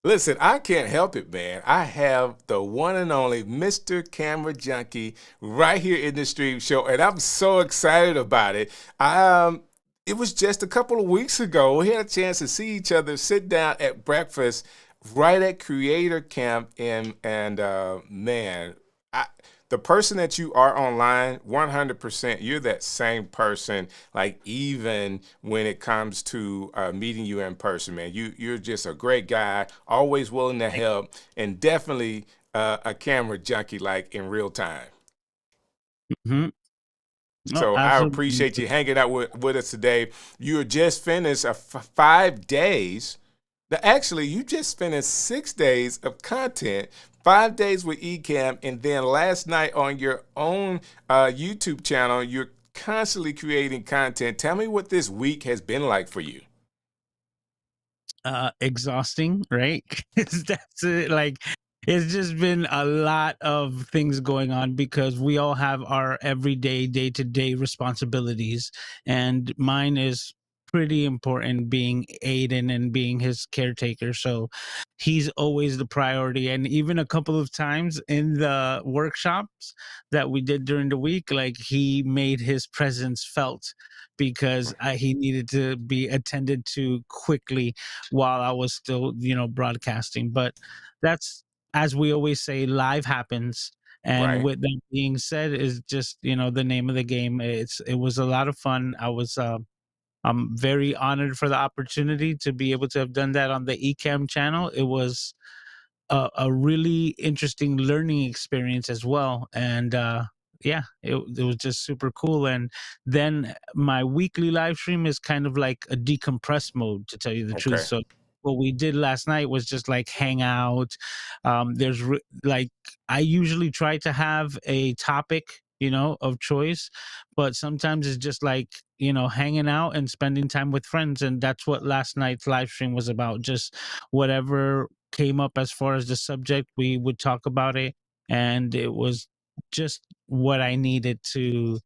Listen, I can't help it, man. I have the one and only Mr. Camera Junkie right here in the stream show, and I'm so excited about it. It was just a couple of weeks ago. We had a chance to see each other, sit down at breakfast right at Creator Camp, and man, I, the person that you are online, 100%, you're that same person. Like even when it comes to meeting you in person, man, you're just a great guy, always willing to help, and definitely a camera junkie, like in real time. Hmm. No, So I absolutely. appreciate you hanging out with us today. You just finished 5 days. Actually, you just finished 6 days of content, 5 days with Ecamm, and then last night on your own YouTube channel, you're constantly creating content. Tell me what this week has been like for you. Exhausting, right? 'Cause that's it. Like, it's just been a lot of things going on because we all have our everyday, day to day responsibilities. And mine is pretty important, being Aiden and being his caretaker. So he's always the priority. And even a couple of times in the workshops that we did during the week, like he made his presence felt because he needed to be attended to quickly while I was still, broadcasting. But that's, as we always say, live happens. And Right. with that being said, is just the name of the game. It was a lot of fun. I'm very honored for the opportunity to be able to have done that on the Ecamm channel. It was a really interesting learning experience as well. And yeah, it was just super cool. And then my weekly live stream is kind of like a decompress mode, to tell you the truth. Okay. So what we did last night was just like hang out. Like, I usually try to have a topic, of choice, but sometimes it's just like, hanging out and spending time with friends. And that's what last night's live stream was about. Just whatever came up as far as the subject, we would talk about it. And it was just what I needed to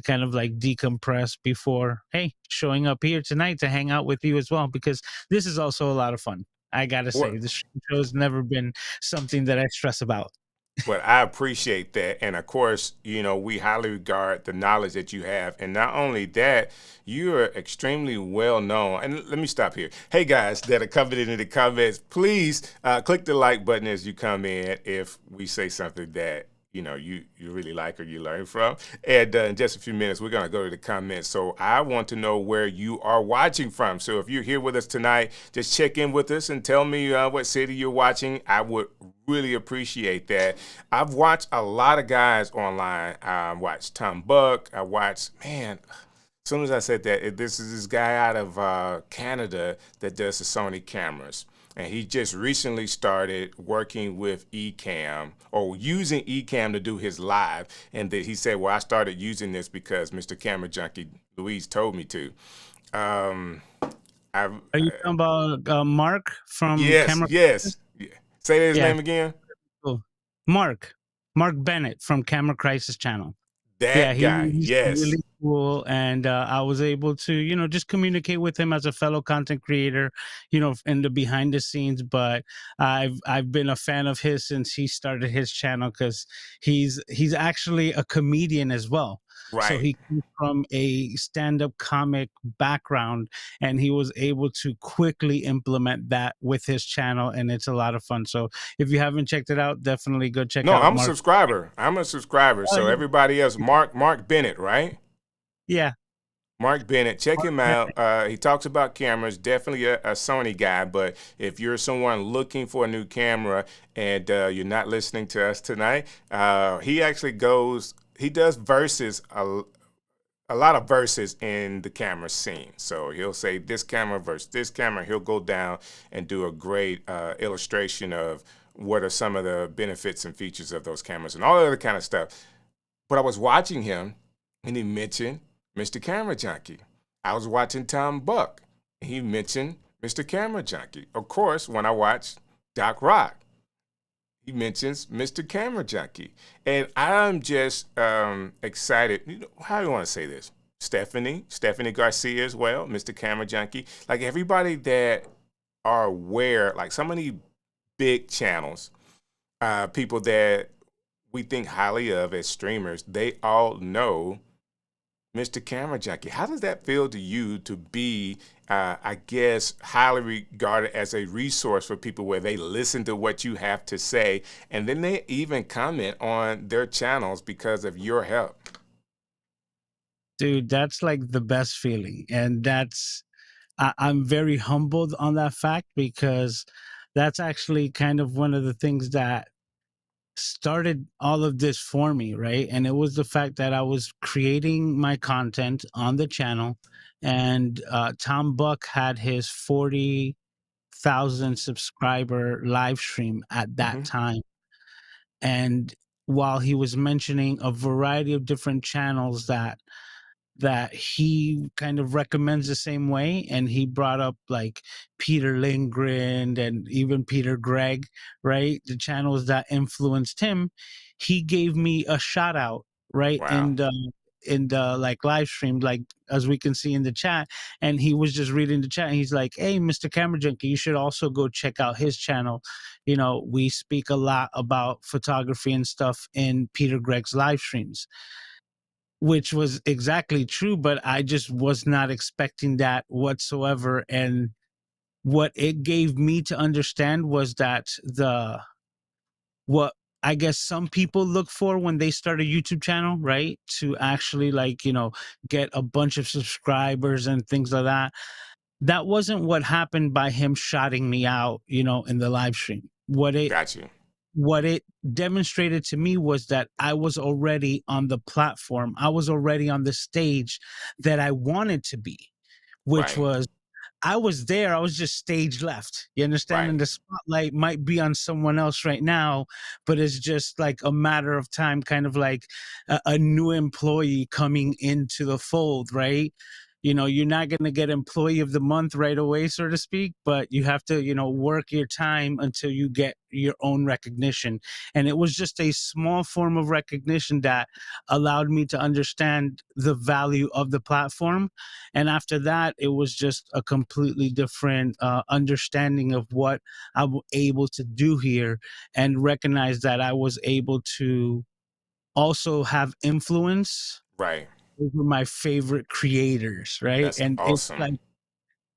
kind of like decompress before, hey, showing up here tonight to hang out with you as well, because this is also a lot of fun. I gotta say, What? the show has never been something that I stress about. But I appreciate that. And of course, we highly regard the knowledge that you have. And not only that, you are extremely well known. And let me stop here. Hey, guys that are coming into the comments, please click the like button as you come in if we say something that you really like or you learn from. And in just a few minutes, we're going to go to the comments. So I want to know where you are watching from. So if you're here with us tonight, just check in with us and tell me what city you're watching. I would really appreciate that. I've watched a lot of guys online. I watched Tom Buck. I watched, man, as soon as I said that, this is this guy out of Canada that does the Sony cameras. And he just recently started working with Ecamm or using Ecamm to do his live. And that he said, well, I started using this because Mr. Camera Junkie Louise told me to. Um, I, Are you talking about Mark from yes, Camera yes. Crisis? Yeah. Say his Yeah, name again. cool. Mark Bennett from Camera Crisis channel. Yeah, That guy. he's Yes. really cool, and I was able to, just communicate with him as a fellow content creator, in the behind the scenes. But I've been a fan of his since he started his channel, because he's actually a comedian as well. So Right. he comes from a stand-up comic background, and he was able to quickly implement that with his channel, and it's a lot of fun. So if you haven't checked it out, definitely go check No, out I'm a Mark. subscriber. I'm a subscriber. Oh, So everybody else, Mark Bennett, right? yeah. Mark Bennett, check him Yeah. out. He talks about cameras, definitely a Sony guy. But if you're someone looking for a new camera and you're not listening to us tonight, he does verses, a lot of verses in the camera scene. So he'll say this camera versus this camera. He'll go down and do a great illustration of what are some of the benefits and features of those cameras and all that other kind of stuff. But I was watching him, and he mentioned Mr. Camera Junkie. I was watching Tom Buck. He mentioned Mr. Camera Junkie. Of course, when I watched Doc Rock, he mentions Mr. Camera Junkie. And I'm just excited. How do you want to say this? Stephanie Garcia as well, Mr. Camera Junkie. Like everybody that are aware, like somebody big channels, people that we think highly of as streamers, they all know Mr. Camera Junkie. How does that feel to you to be, I guess, highly regarded as a resource for people where they listen to what you have to say and then they even comment on their channels because of your help? Dude, that's like the best feeling. And I'm very humbled on that fact, because that's actually kind of one of the things that started all of this for me, right? And it was the fact that I was creating my content on the channel, and Tom Buck had his 40,000 subscriber live stream at that Hmm. time. And while he was mentioning a variety of different channels that he kind of recommends the same way, and he brought up like Peter Lindgren and even Peter Gregg, right, the channels that influenced him. He gave me a shout out, right, Wow. in the like live stream, like as we can see in the chat. And he was just reading the chat, and he's like, hey, Mr. Camera Junkie, you should also go check out his channel. We speak a lot about photography and stuff in Peter Gregg's live streams, which was exactly true, but I just was not expecting that whatsoever. And what it gave me to understand was that what I guess some people look for when they start a YouTube channel, right? To actually, like, get a bunch of subscribers and things like that. That wasn't what happened by him shouting me out, in the live stream. Got you. What it demonstrated to me was that I was already on the platform. I was already on the stage that I wanted to be, which Right. was, I was there. I was just stage left. You understand? Right. And the spotlight might be on someone else right now, but it's just like a matter of time, kind of like a new employee coming into the fold, right? You're not going to get employee of the month right away, so to speak, but you have to, work your time until you get your own recognition. And it was just a small form of recognition that allowed me to understand the value of the platform. And after that, it was just a completely different understanding of what I was able to do here, and recognize that I was able to also have influence Right. over my favorite creators, right? That's And it's awesome. like,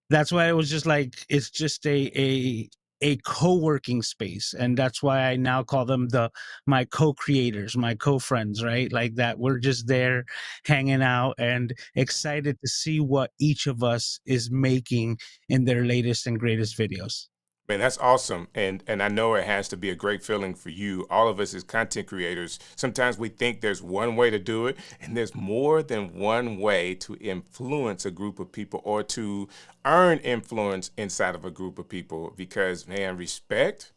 that's why it was just like, it's just a co-working space. And that's why I now call them my co-creators, my co-friends, right? Like that, we're just there hanging out and excited to see what each of us is making in their latest and greatest videos. Man, that's awesome. And I know it has to be a great feeling for you. All of us as content creators, sometimes we think there's one way to do it, and there's more than one way to influence a group of people or to earn influence inside of a group of people because, man, respect,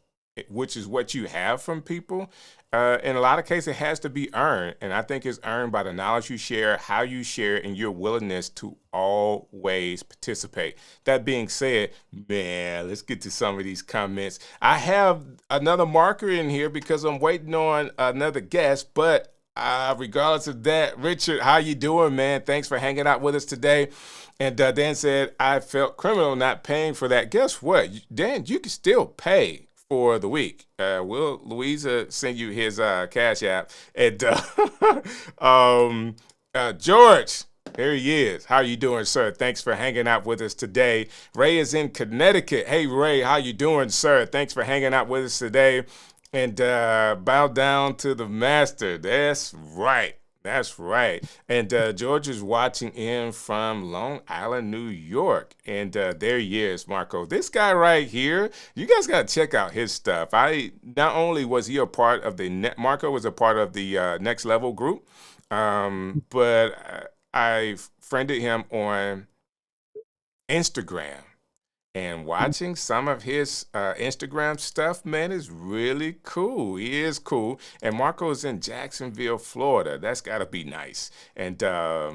which is what you have from people, in a lot of cases, it has to be earned. And I think it's earned by the knowledge you share, how you share, and your willingness to always participate. That being said, man, let's get to some of these comments. I have another marker in here because I'm waiting on another guest, but regardless of that, Richard, how you doing, man? Thanks for hanging out with us today. And Dan said, I felt criminal not paying for that. Guess what? Dan, you can still pay for the week. Will Louisa send you his Cash App? And George, here he is. How you doing, sir? Thanks for hanging out with us today. Ray is in Connecticut. Hey, Ray, how you doing, sir? Thanks for hanging out with us today. And bow down to the master. That's right. That's right. And George is watching in from Long Island, New York. And there he is, Marco. This guy right here, you guys got to check out his stuff. Not only was he a part of Marco was a part of the Next Level group, but I friended him on Instagram. And watching some of his Instagram stuff, man, is really cool. He is cool. And Marco's in Jacksonville, Florida. That's got to be nice. And uh,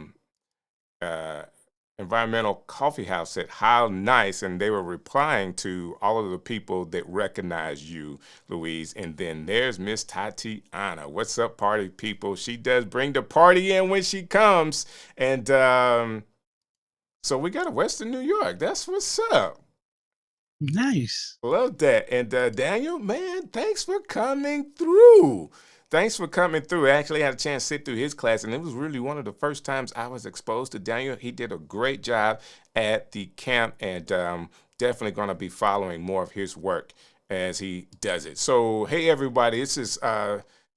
Environmental Coffee House said, how nice. And they were replying to all of the people that recognize you, Louise. And then there's Miss Tatiana. What's up, party people? She does bring the party in when she comes. And so we got a Western New York. That's what's up. Nice. Love that. And Daniel, man, thanks for coming through. Thanks for coming through. I actually had a chance to sit through his class, and it was really one of the first times I was exposed to Daniel. He did a great job at the camp, and definitely going to be following more of his work as he does it. So, hey, everybody, this is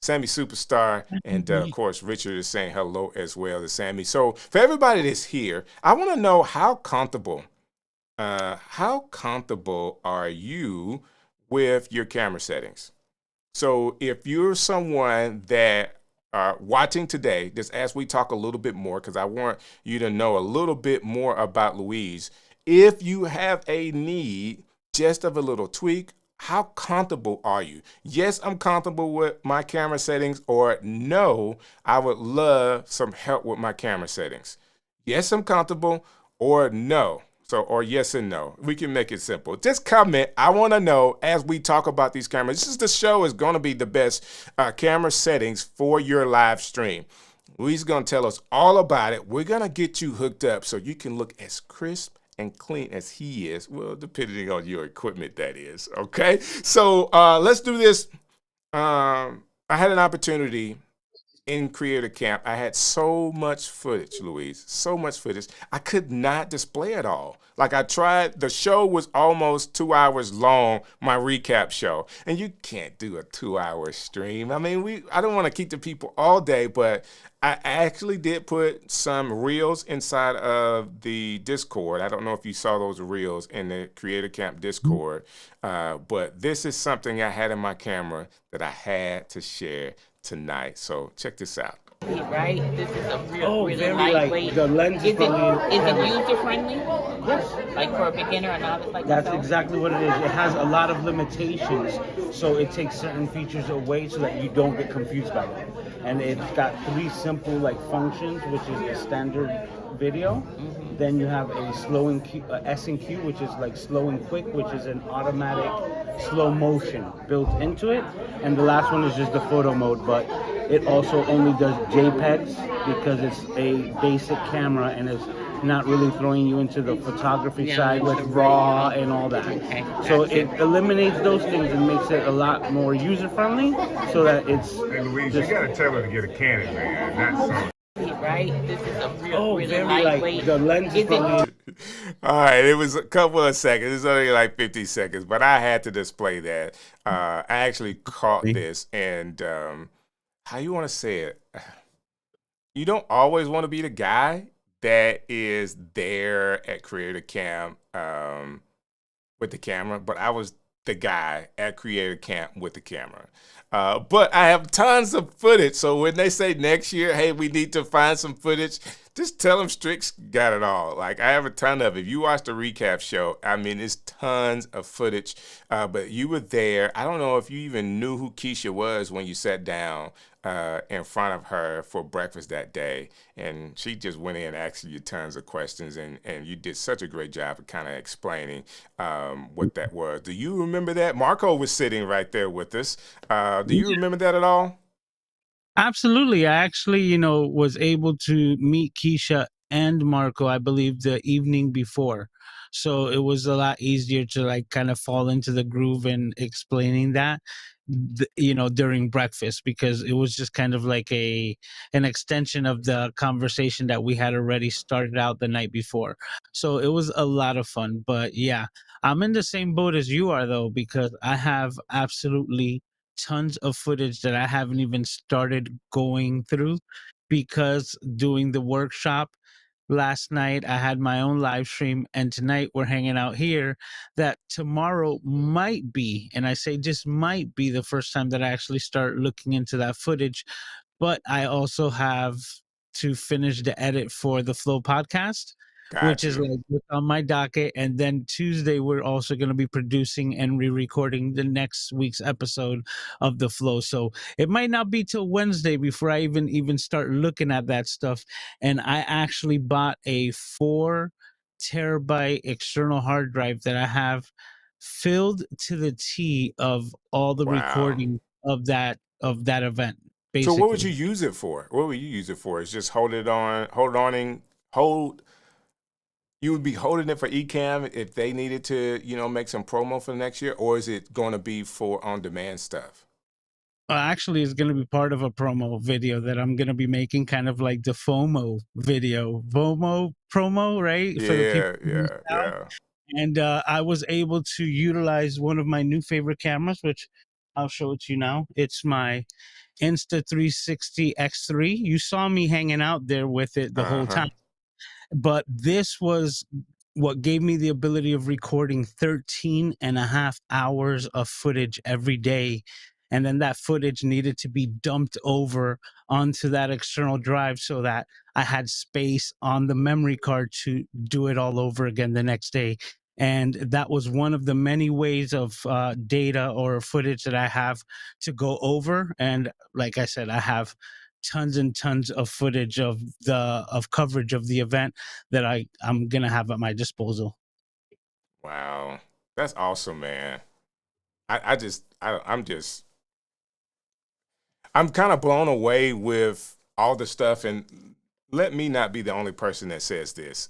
Sammy Superstar, and of course, Richard is saying hello as well to Sammy. So, for everybody that's here, I want to know how comfortable are you with your camera settings? So if you're someone that are watching today, just as we talk a little bit more, because I want you to know a little bit more about Louise. If you have a need just of a little tweak, how comfortable are you? Yes, I'm comfortable with my camera settings, or no, I would love some help with my camera settings. Yes, I'm comfortable, or no. So, or yes and no. We can make it simple. Just comment. I want to know as we talk about these cameras. This is the show is going to be the best camera settings for your live stream. He's going to tell us all about it. We're going to get you hooked up so you can look as crisp and clean as he is. Well, depending on your equipment, that is. Okay. So let's do this. I had an opportunity in Creator Camp. I had so much footage, Louise, so much footage. I could not display it all. Like I tried, the show was almost 2 hours long, my recap show. And you can't do a 2 hour stream. I mean, I don't want to keep the people all day, but I actually did put some reels inside of the Discord. I don't know if you saw those reels in the Creator Camp Discord, but this is something I had in my camera that I had to share tonight. So check this out. Right? This is a really very lightweight. the lens is probably it user friendly? Like for a beginner or novice like That's myself? exactly what it is. It has a lot of limitations, so it takes certain features away so that you don't get confused by them. And it's got three simple like functions, which is a standard video. Then you have a slow and Q, S and Q, which is like slow and quick, which is an automatic slow motion built into it. And the last one is just the photo mode, but it also only does JPEGs because it's a basic camera and it's not really throwing you into the photography side with raw and all that. Okay, So gotcha. it eliminates those things and makes it a lot more user friendly so that it's And Louise, just, you got to tell her to get a Canon, man. Not Sony. Right? This is a really very lightweight. the lens Is it- probably All right, it was a couple of seconds. It's only like 50 seconds, but I had to display that. I actually caught this, and how you want to say it? You don't always want to be the guy that is there at Creator Camp with the camera, but I was the guy at Creator Camp with the camera. But I have tons of footage. So when they say next year, hey, we need to find some footage, just tell them Strick's got it all. Like I have a ton of it. If you watch the recap show, I mean, it's tons of footage. But you were there. I don't know if you even knew who Keisha was when you sat down in front of her for breakfast that day. And she just went in asking you tons of questions. And you did such a great job of kind of explaining what that was. Do you remember that? Marco was sitting right there with us. Do you remember that at all? absolutely. I actually, was able to meet Keisha and Marco, I believe, the evening before. So it was a lot easier to like kind of fall into the groove and explaining that, during breakfast because it was just kind of like an extension of the conversation that we had already started out the night before. So it was a lot of fun. But yeah, I'm in the same boat as you are though, because I have absolutely tons of footage that I haven't even started going through because doing the workshop last night I had my own live stream and tonight we're hanging out here. That tomorrow might be, and I say just might be, the first time that I actually start looking into that footage. But I also have to finish the edit for the Flow podcast, which Got is you. like what's on my docket. And then Tuesday, we're also going to be producing and re-recording the next week's episode of the Flow. So it might not be till Wednesday before I even start looking at that stuff. And I actually bought a 4 terabyte external hard drive that I have filled to the T of all the Wow. recording of that event, So what would you basically. use it for? What would you use it for? Is just hold it on, hold on, hold You would be holding it for Ecamm if they needed to, make some promo for next year, or is it going to be for on-demand stuff? Actually, it's going to be part of a promo video that I'm going to be making, kind of like the FOMO video, FOMO promo, right? For the people Yeah, who missed yeah, out. yeah. And I was able to utilize one of my new favorite cameras, which I'll show it to you now. It's my Insta360 X3. You saw me hanging out there with it the whole Uh-huh. time, but this was what gave me the ability of recording 13 and a half hours of footage every day. And then that footage needed to be dumped over onto that external drive so that I had space on the memory card to do it all over again the next day. And that was one of the many ways of data or footage that I have to go over. And like I said, I have tons and tons of footage of coverage of the event that I'm gonna have at my disposal. Wow. That's awesome, man. I'm kind of blown away with all the stuff, and let me not be the only person that says this.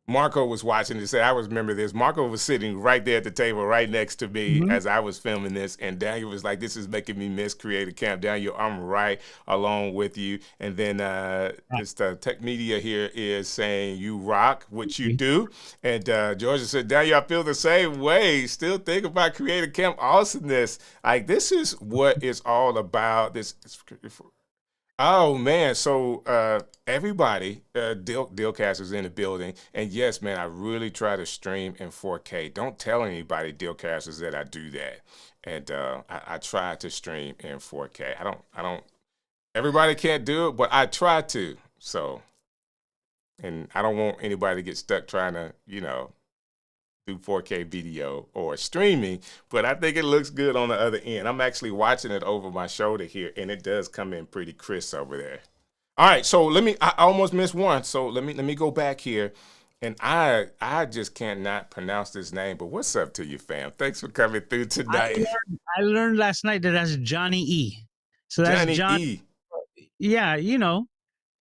Marco was watching this. I remember this. Marco was sitting right there at the table, right next to me Mhm. as I was filming this. And Daniel was like, "This is making me miss Creative Camp." Daniel, I'm right along with you. And then this Tech Media here is saying, "You rock what you do." And Georgia said, "Daniel, I feel the same way. Still think about Creative Camp awesomeness. Like, this is what it's all about. Oh man, so everybody, Dealcasters in the building, and yes, man, I really try to stream in 4K. Don't tell anybody, Dealcasters, that I do that, and I try to stream in 4K. I don't. Everybody can't do it, but I try to. So, and I don't want anybody to get stuck trying to, do 4K video or streaming, but I think it looks good on the other end. I'm actually watching it over my shoulder here, and it does come in pretty crisp over there. All right, so I almost missed one. So let me go back here. And I just cannot pronounce this name, but what's up to you, fam? Thanks for coming through tonight. I learned last night that that's Johnny E. So that's Johnny John. E. Yeah,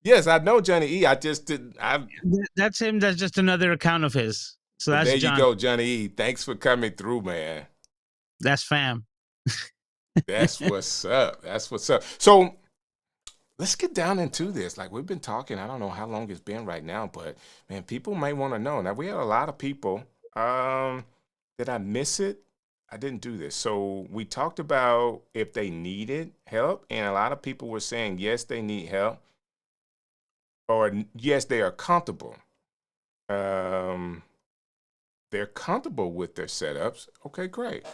Yes, I know Johnny E. I just didn't. that's him. That's just another account of his. So But that's there you John. go, Johnny E. Thanks for coming through, man. That's fam. That's what's up. That's what's up. So let's get down into this. Like, we've been talking, I don't know how long it's been right now, but man, people may want to know. Now, we had a lot of people. Did I miss it? I didn't do this. So we talked about if they needed help, and a lot of people were saying yes, they need help, or yes, they are comfortable. Um, they're comfortable with their setups. Okay, great.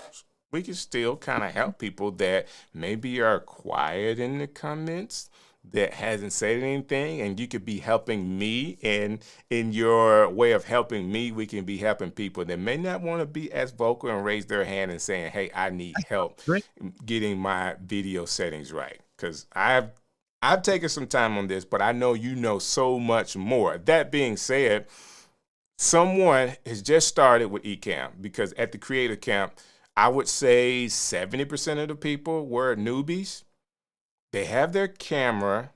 We can still kind of help people that maybe are quiet in the comments, that hasn't said anything, and you could be helping me. And in your way of helping me, we can be helping people that may not want to be as vocal and raise their hand and saying, "Hey, I need help Great. getting my video settings right." Because I've taken some time on this, but I know you know so much more. That being said, someone has just started with Ecamm, because at the Creative Camp, I would say 70% of the people were newbies. They have their camera.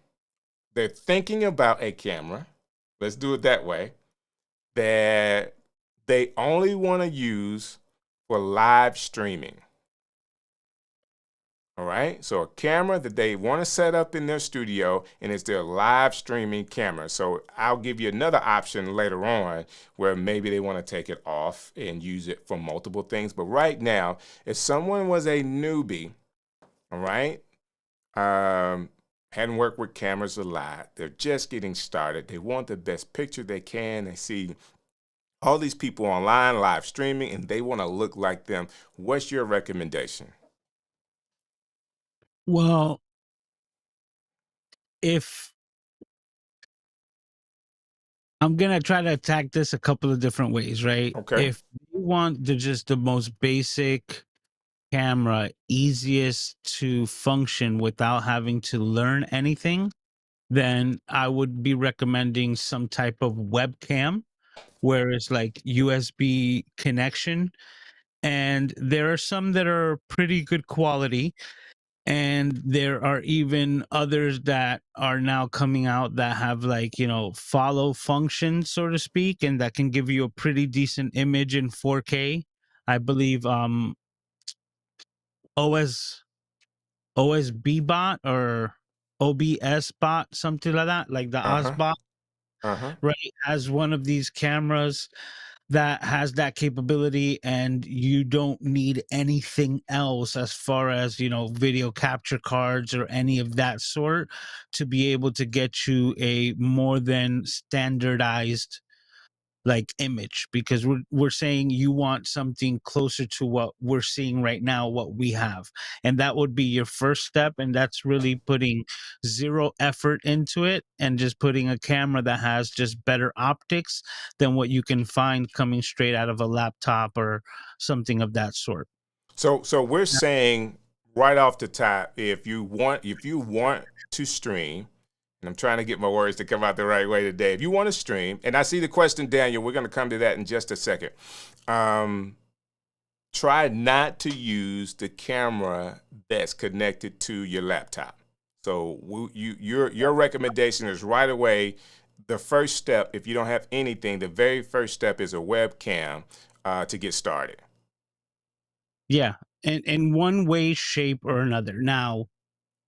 They're thinking about a camera. Let's do it that way. That they only want to use for live streaming. All right. So a camera that they want to set up in their studio, and it's their live streaming camera. So I'll give you another option later on where maybe they want to take it off and use it for multiple things. But right now, if someone was a newbie, all right, hadn't worked with cameras a lot, they're just getting started, they want the best picture they can, they see all these people online live streaming, and they want to look like them, what's your recommendation? Well, if I'm gonna try to attack this a couple of different ways, right? Okay. If you want just the most basic camera, easiest to function without having to learn anything, then I would be recommending some type of webcam where it's like USB connection. And there are some that are pretty good quality. And there are even others that are now coming out that have, like, follow functions, so to speak, and that can give you a pretty decent image in 4K. I believe OS OSB bot or OBS bot, something like that, like the Uh-huh. OSBot, Uh-huh. right, has one of these cameras that has that capability, and you don't need anything else as far as, video capture cards or any of that sort to be able to get you a more than standardized, like, image, because we're saying you want something closer to what we're seeing right now, what we have. And that would be your first step, and that's really putting zero effort into it and just putting a camera that has just better optics than what you can find coming straight out of a laptop or something of that sort. So we're saying right off the top, if you want to stream, and I'm trying to get my words to come out the right way today. If you want to stream, and I see the question, Daniel, we're going to come to that in just a second. Try not to use the camera that's connected to your laptop. So your recommendation is right away. The first step, if you don't have anything, the very first step is a webcam to get started. Yeah, and in one way, shape, or another. Now,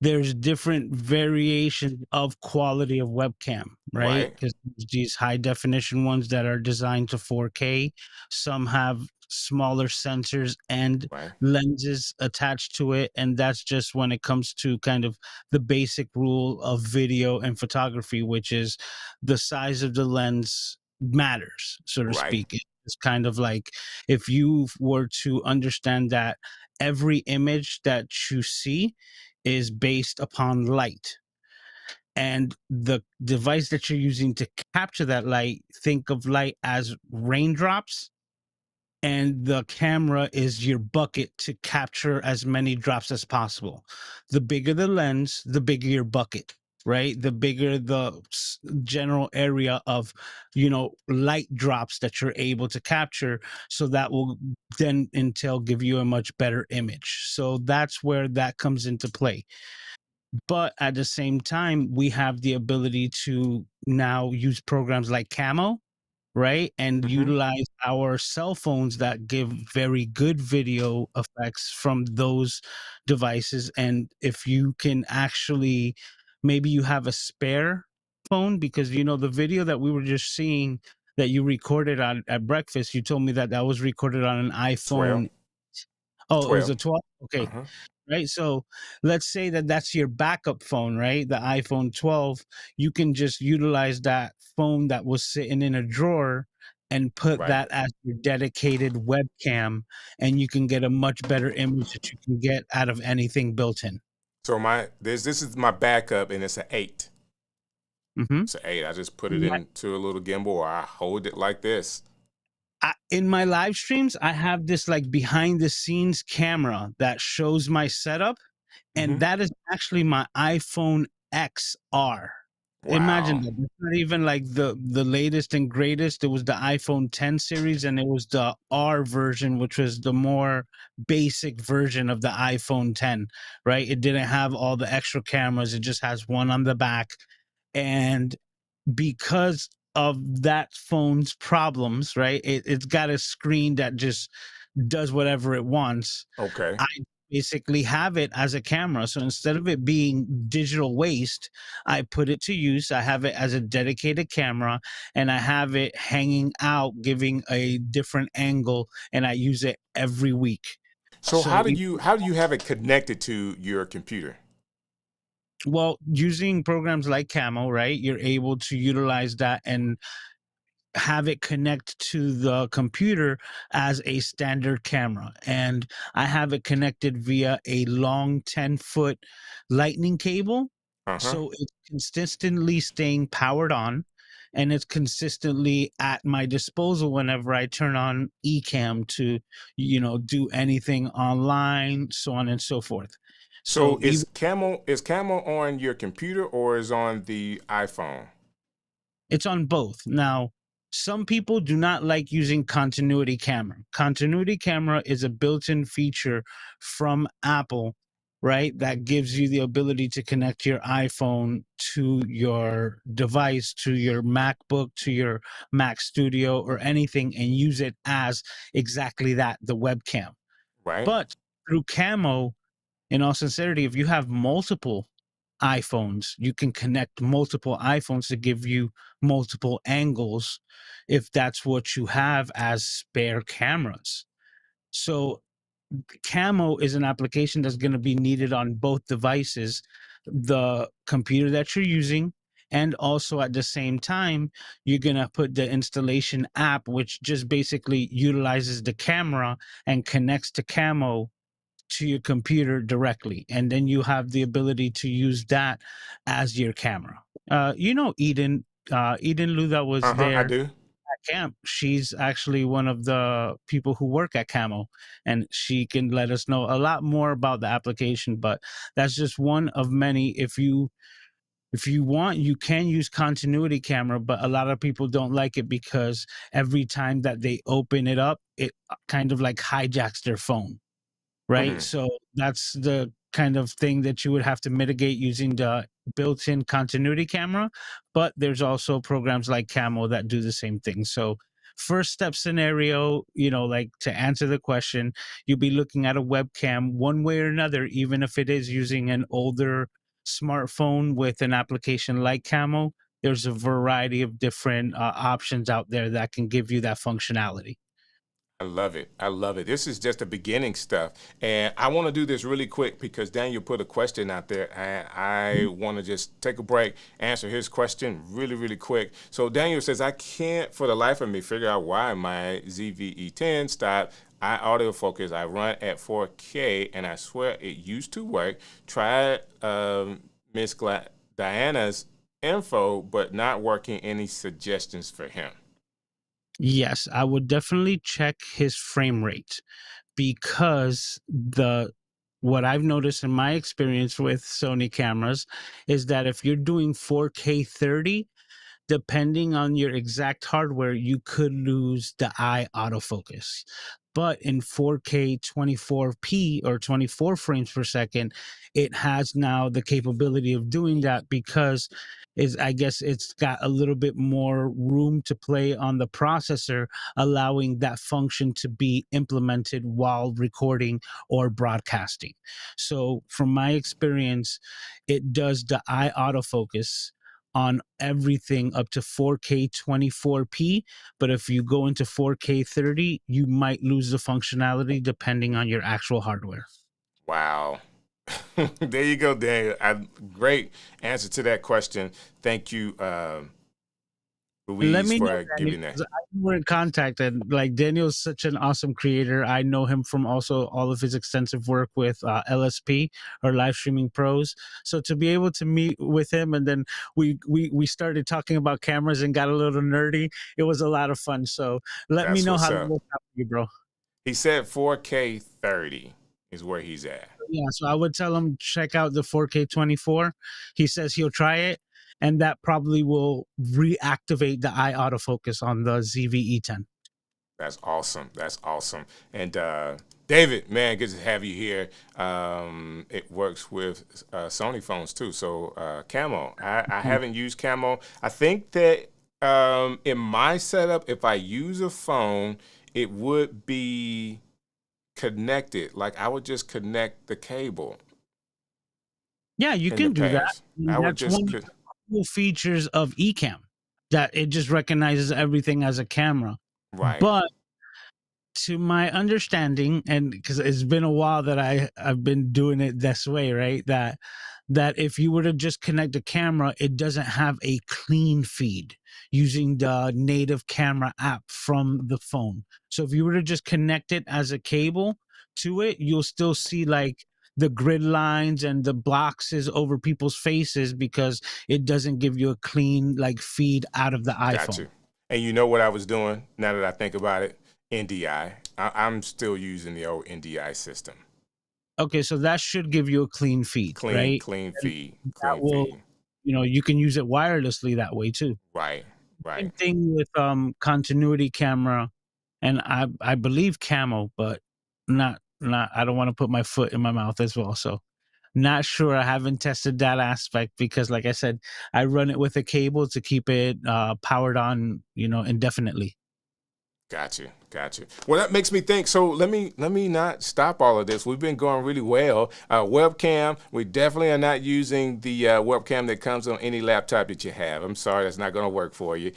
there's different variations of quality of webcam, right? Right, Because these high definition ones that are designed to 4K, some have smaller sensors and right, lenses attached to it. And that's just when it comes to kind of the basic rule of video and photography, which is the size of the lens matters, so to right. speak. It's kind of like, if you were to understand that every image that you see is based upon light, and the device that you're using to capture that light, think of light as raindrops, and the camera is your bucket to capture as many drops as possible. The bigger the lens, the bigger your bucket, right? The bigger the general area of, light drops that you're able to capture. So that will then entail give you a much better image. So that's where that comes into play. But at the same time, we have the ability to now use programs like Camo, right? And Hmm. utilize our cell phones that give very good video effects from those devices. And if you can actually, maybe you have a spare phone, because, the video that we were just seeing that you recorded on at breakfast, you told me that that was recorded on an 12. iPhone. Oh, it was 12. a 12? Okay. Uh-huh. Right, so let's say that that's your backup phone, right? The iPhone 12. You can just utilize that phone that was sitting in a drawer and put Right. that as your dedicated webcam, and you can get a much better image that you can get out of anything built in. So this is my backup, and it's an 8. Hmm. It's an 8. I just put it into a little gimbal, or I hold it like this. In my live streams, I have this, like, behind the scenes camera that shows my setup, and Hmm. that is actually my iPhone XR. Imagine Wow. that. It's not even like the latest and greatest. It was the iPhone 10 series, and it was the R version, which was the more basic version of the iPhone 10, right? It didn't have all the extra cameras. It just has one on the back. And because of that phone's problems, right? It's got a screen that just does whatever it wants. Okay. I basically have it as a camera. So instead of it being digital waste, I put it to use. I have it as a dedicated camera, and I have it hanging out, giving a different angle, and I use it every week. So how So, do you have it connected to your computer? well, using programs like Camo, right? You're able to utilize that and have it connect to the computer as a standard camera. And I have it connected via a long 10-foot lightning cable. Uh-huh. So it's consistently staying powered on, and it's consistently at my disposal whenever I turn on Ecamm to, do anything online, so on and so forth. So So even is Camo on your computer or is on the iPhone? It's on both. Now, some people do not like using continuity camera. Continuity camera is a built-in feature from Apple right? That gives you the ability to connect your iPhone to your device, to your MacBook, to your Mac Studio, or anything, and use it as exactly that, the webcam. Right. But through Camo, in all sincerity, if you have multiple iPhones, you can connect multiple iPhones to give you multiple angles if that's what you have as spare cameras. So Camo is an application that's going to be needed on both devices, the computer that you're using, and also at the same time, you're going to put the installation app, which just basically utilizes the camera and connects to Camo to your computer directly. And then you have the ability to use that as your camera. Eden Lou that was I there do. camp, she's actually one of the people who work at Camo, and she can let us know a lot more about the application. But that's just one of many. If you want, you can use continuity camera, but a lot of people don't like it because every time that they open it up, it kind of like hijacks their phone, right? Hmm. So that's the kind of thing that you would have to mitigate using the built-in continuity camera. But there's also programs like Camo that do the same thing. So first step scenario, like to answer the question, you'll be looking at a webcam one way or another, even if it is using an older smartphone with an application like Camo. There's a variety of different options out there that can give you that functionality. I love it. I love it. This is just the beginning stuff. And I want to do this really quick because Daniel put a question out there. And I want to just take a break, answer his question really, really quick. So Daniel says, I can't for the life of me figure out why my ZVE10 stopped. I autofocus. I run at 4K and I swear it used to work. Tried Miss Diana's info, but not working. Any suggestions for him? Yes, I would definitely check his frame rate, because the what I've noticed in my experience with Sony cameras is that if you're doing 4K 30, depending on your exact hardware, you could lose the eye autofocus. But in 4K 24p or 24 frames per second, it has now the capability of doing that, because is I guess it's got a little bit more room to play on the processor, allowing that function to be implemented while recording or broadcasting. So from my experience, it does the eye autofocus on everything up to 4K 24p. But if you go into 4K 30, you might lose the functionality depending on your actual hardware. Wow. There you go, Daniel. Great answer to that question. Thank you, And let Louise, me know, for Daniel, giving that. 'cause we're in contact, and like Daniel's such an awesome creator. I know him from also all of his extensive work with LSP, or Live Streaming Pros. So to be able to meet with him, and then we started talking about cameras and got a little nerdy. It was a lot of fun. So let me That's know what's how that up. works out for you, bro. He said 4K 30 is where he's at. Yeah, so I would tell him check out the 4K 24. He says he'll try it, and that probably will reactivate the eye autofocus on the ZVE10. That's awesome. That's awesome. And David, man, good to have you here. It works with Sony phones too. So Camo, I haven't used Camo. I think that in my setup, if I use a phone, it would be connected. Like I would just connect the cable Yeah, you in the can do that. past. I would That's one just of the cool features of Ecamm, that it just recognizes everything as a camera. right. But to my understanding, and because it's been a while that I've been doing it this way, right? That if you were to just connect a camera, it doesn't have a clean feed using the native camera app from the phone. So if you were to just connect it as a cable to it, you'll still see like the grid lines and the boxes over people's faces, because it doesn't give you a clean like feed out of the Got iPhone. you. And you know what I was doing now that I think about it? NDI. I'm still using the old NDI system. Okay, so that should give you a clean feed, Clean, right? clean And feed, that clean will, feed. you can use it wirelessly that way too. Right, Same right. thing with continuity camera, and I believe Camo, but not I don't want to put my foot in my mouth as well. So Not sure. I haven't tested that aspect because, like I said, I run it with a cable to keep it powered on, indefinitely. Gotcha. Well, that makes me think. So let me not stop all of this. We've been going really well. Webcam. We definitely are not using the webcam that comes on any laptop that you have. I'm sorry, that's not going to work for you.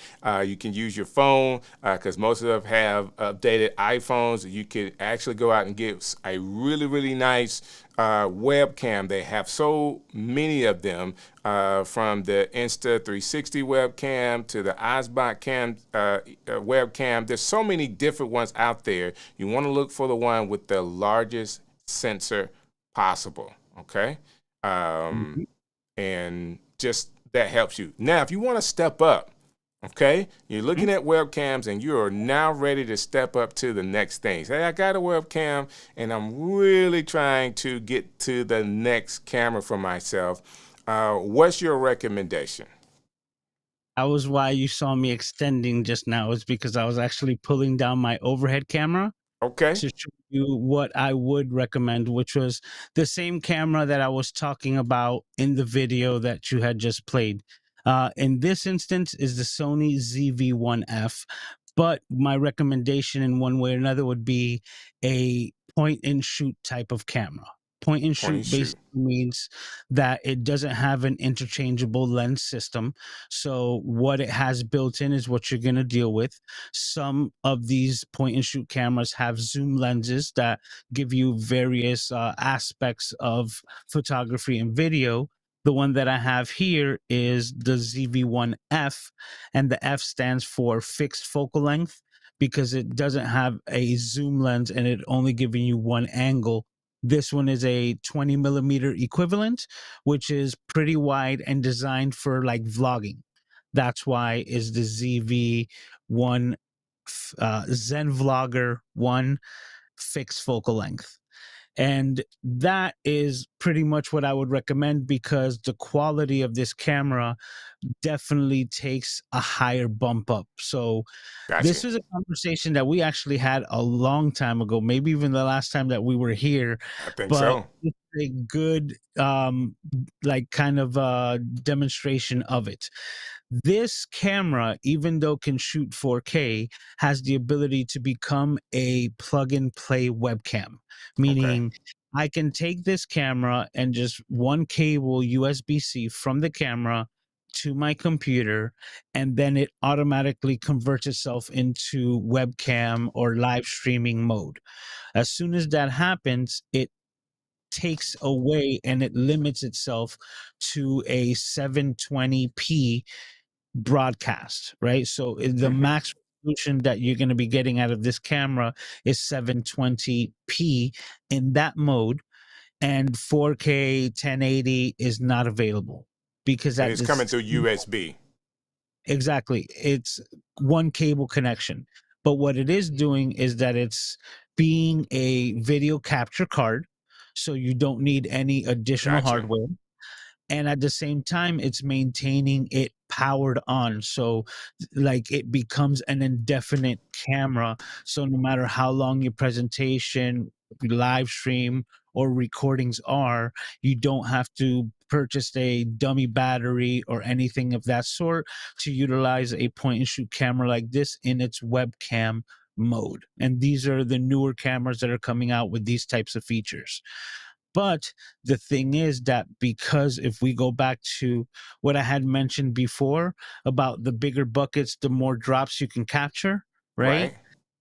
You can use your phone because most of them have updated iPhones. You can actually go out and get a really nice webcam. They have so many of them, from the Insta360 webcam to the iSpot cam webcam. There's so many different ones out there. You want to look for the one with the largest sensor possible. Okay, Mhm. and just that helps you. Now, if you want to step up, okay, you're looking at webcams and you are now ready to step up to the next thing. Say, I got a webcam and I'm really trying to get to the next camera for myself. What's your recommendation? That was why you saw me extending just now, is because I was actually pulling down my overhead camera Okay, to show you what I would recommend, which was the same camera that I was talking about in the video that you had just played. In this instance is the Sony ZV-1F, but my recommendation in one way or another would be a point and shoot type of camera. Point and point shoot and shoot. basically means that it doesn't have an interchangeable lens system. So what it has built in is what you're going to deal with. Some of these point and shoot cameras have zoom lenses that give you various aspects of photography and video. The one that I have here is the ZV-1F, and the F stands for fixed focal length because it doesn't have a zoom lens and it only giving you one angle. This one is a 20 millimeter equivalent, which is pretty wide and designed for like vlogging. That's why is the ZV-1 Zen Vlogger 1 fixed focal length. And that is pretty much what I would recommend because the quality of this camera definitely takes a higher bump up. So this Gotcha. is a conversation that we actually had a long time ago, maybe even the last time that we were here, I think but so. it's a good like kind of demonstration of it. This camera, even though can shoot 4K, has the ability to become a plug and play webcam, Okay. meaning I can take this camera and just one cable USB-C from the camera to my computer, and then it automatically converts itself into webcam or live streaming mode. As soon as that happens, it takes away and it limits itself to a 720p broadcast, right? So the Hmm. max resolution that you're going to be getting out of this camera is 720p in that mode, and 4K 1080 is not available because And at it's coming this through USB. exactly it's one cable connection. But what it is doing is that it's being a video capture card, so you don't need any additional Gotcha. hardware, and at the same time it's maintaining it powered on, so like it becomes an indefinite camera, so no matter how long your presentation, live stream, or recordings are, you don't have to purchase a dummy battery or anything of that sort to utilize a point and shoot camera like this in its webcam mode. And these are the newer cameras that are coming out with these types of features. But the thing is that because if we go back to what I had mentioned before about the bigger buckets, the more drops you can capture, right? Right.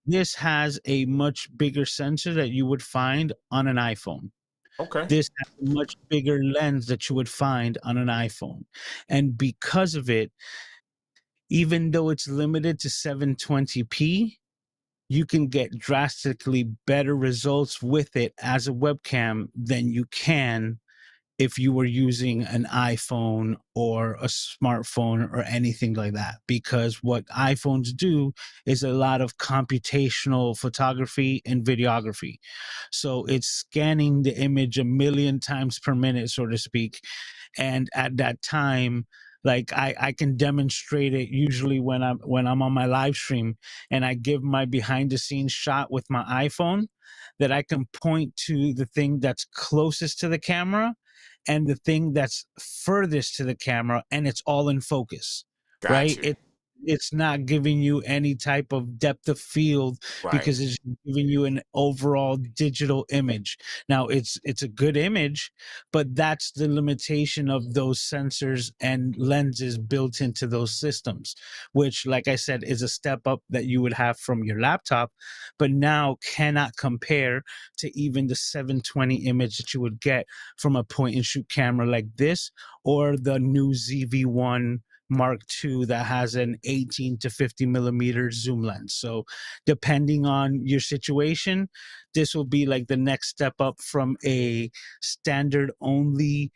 This has a much bigger sensor that you would find on an iPhone. Okay. This has a much bigger lens that you would find on an iPhone. And because of it, even though it's limited to 720p, you can get drastically better results with it as a webcam than you can if you were using an iPhone or a smartphone or anything like that. Because what iPhones do is a lot of computational photography and videography. So it's scanning the image a million times per minute, so to speak. And at that time, like I can demonstrate it usually when I'm on my live stream and I give my behind the scenes shot with my iPhone, that I can point to the thing that's closest to the camera, and the thing that's furthest to the camera, and it's all in focus, right? Gotcha. It's not giving you any type of depth of field Right. because it's giving you an overall digital image. Now it's a good image, but that's the limitation of those sensors and lenses built into those systems, which, like I said, is a step up that you would have from your laptop, but now cannot compare to even the 720 image that you would get from a point and shoot camera like this, or the new ZV-1 Mark II that has an 18 to 50 millimeter zoom lens. So depending on your situation, this will be like the next step up from a standard only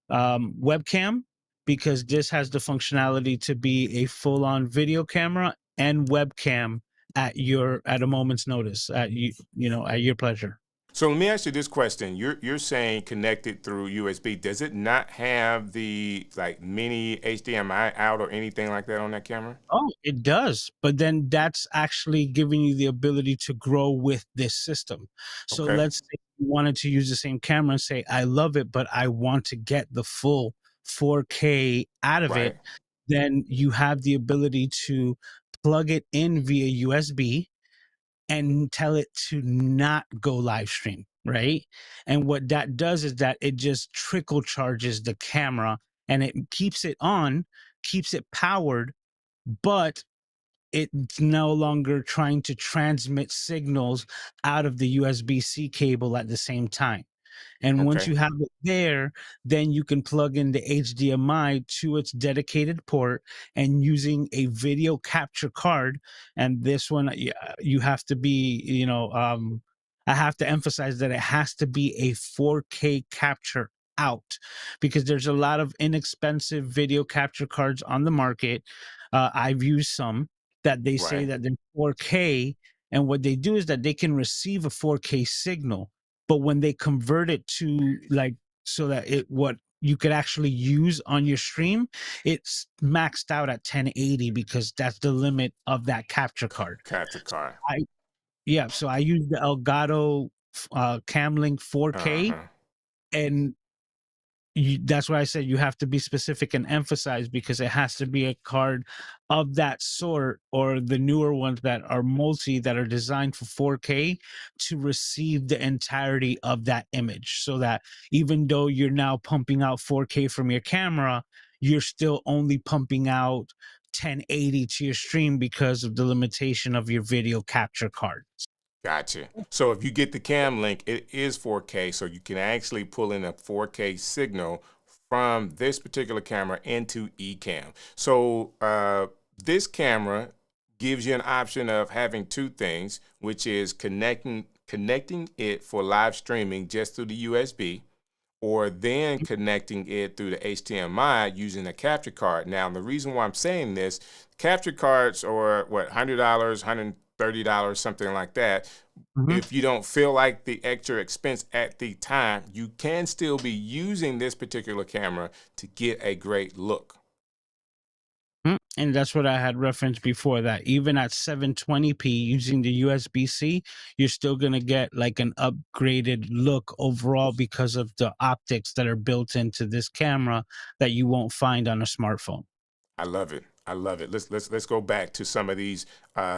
webcam, because this has the functionality to be a full-on video camera and webcam at a moment's notice, at your pleasure. So let me ask you this question. You're saying connected through USB. Does it not have the like mini HDMI out or anything like that on that camera? Oh, it does. But then that's actually giving you the ability to grow with this system. So Okay. let's say you wanted to use the same camera and say, I love it, but I want to get the full 4K out of it. Right. Then you have the ability to plug it in via USB and tell it to not go live stream, right? And what that does is that it just trickle charges the camera and it keeps it on, keeps it powered, but it's no longer trying to transmit signals out of the USB-C cable at the same time. And once Okay. you have it there, then you can plug in the HDMI to its dedicated port and using a video capture card. And this one, you have to be, I have to emphasize that it has to be a 4K capture out, because there's a lot of inexpensive video capture cards on the market. I've used some that they say Right. that they're 4K. And what they do is that they can receive a 4K signal, but when they convert it to like so that it what you could actually use on your stream, it's maxed out at 1080 because that's the limit of that capture card. Capture card. I Yeah, so I use the Elgato Camlink 4K, Uh-huh. and that's why I said you have to be specific and emphasize, because it has to be a card of that sort, or the newer ones that are that are designed for 4K to receive the entirety of that image, so that even though you're now pumping out 4K from your camera, you're still only pumping out 1080 to your stream because of the limitation of your video capture card. Gotcha. So if you get the cam link, it is 4K, so you can actually pull in a 4K signal from this particular camera into Ecamm. So this camera gives you an option of having two things, which is connecting it for live streaming just through the USB, or then connecting it through the HDMI using a capture card. Now, the reason why I'm saying this, capture cards are what, $100, $130, something like that. Mhm. If you don't feel like the extra expense at the time, you can still be using this particular camera to get a great look. And that's what I had referenced before, that even at 720p using the USB-C, you're still going to get like an upgraded look overall because of the optics that are built into this camera that you won't find on a smartphone. I love it. I love it. Let's go back to some of these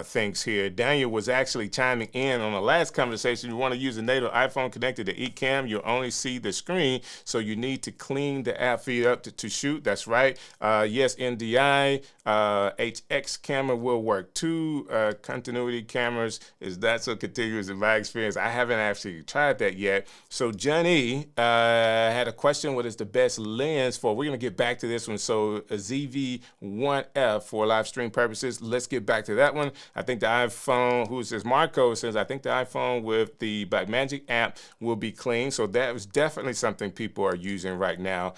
things here. Daniel was actually chiming in on the last conversation. You want to use a native iPhone connected to Ecamm, you'll only see the screen, so you need to clean the app feed up to shoot. That's right. Yes, NDI, HX camera will work too. Continuity cameras, is that so contiguous in my experience? I haven't actually tried that yet. So Johnny had a question: what is the best lens for? We're gonna get back to this one. So a ZV-1F for live stream purposes. Let's get back to that one. I think the iPhone, who says Marco says, I think the iPhone with the Blackmagic app will be clean. So that was definitely something people are using right now.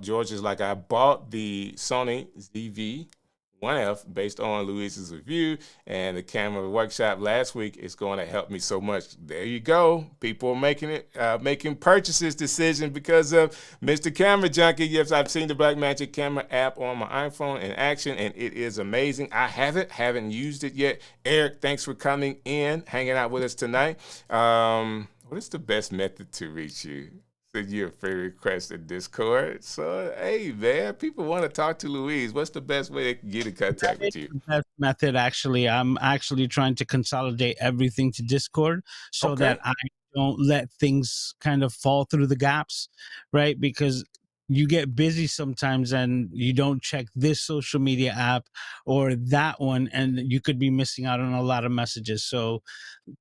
George is like, I bought the Sony ZV-1F based on Luis's review, and the camera workshop last week is going to help me so much. There you go. People are making purchases decisions because of Mr. Camera Junkie. Yes, I've seen the Blackmagic camera app on my iPhone in action, and it is amazing. I haven't used it yet. Eric, thanks for coming in, hanging out with us tonight. What is the best method to reach you? So you're a friend request in Discord. So hey man, people want to talk to Louise. What's the best way they can get in That contact is with you? the best method, actually. I'm actually trying to consolidate everything to Discord so that Okay. I don't let things kind of fall through the gaps, right? Because you get busy sometimes and you don't check this social media app or that one, and you could be missing out on a lot of messages. So,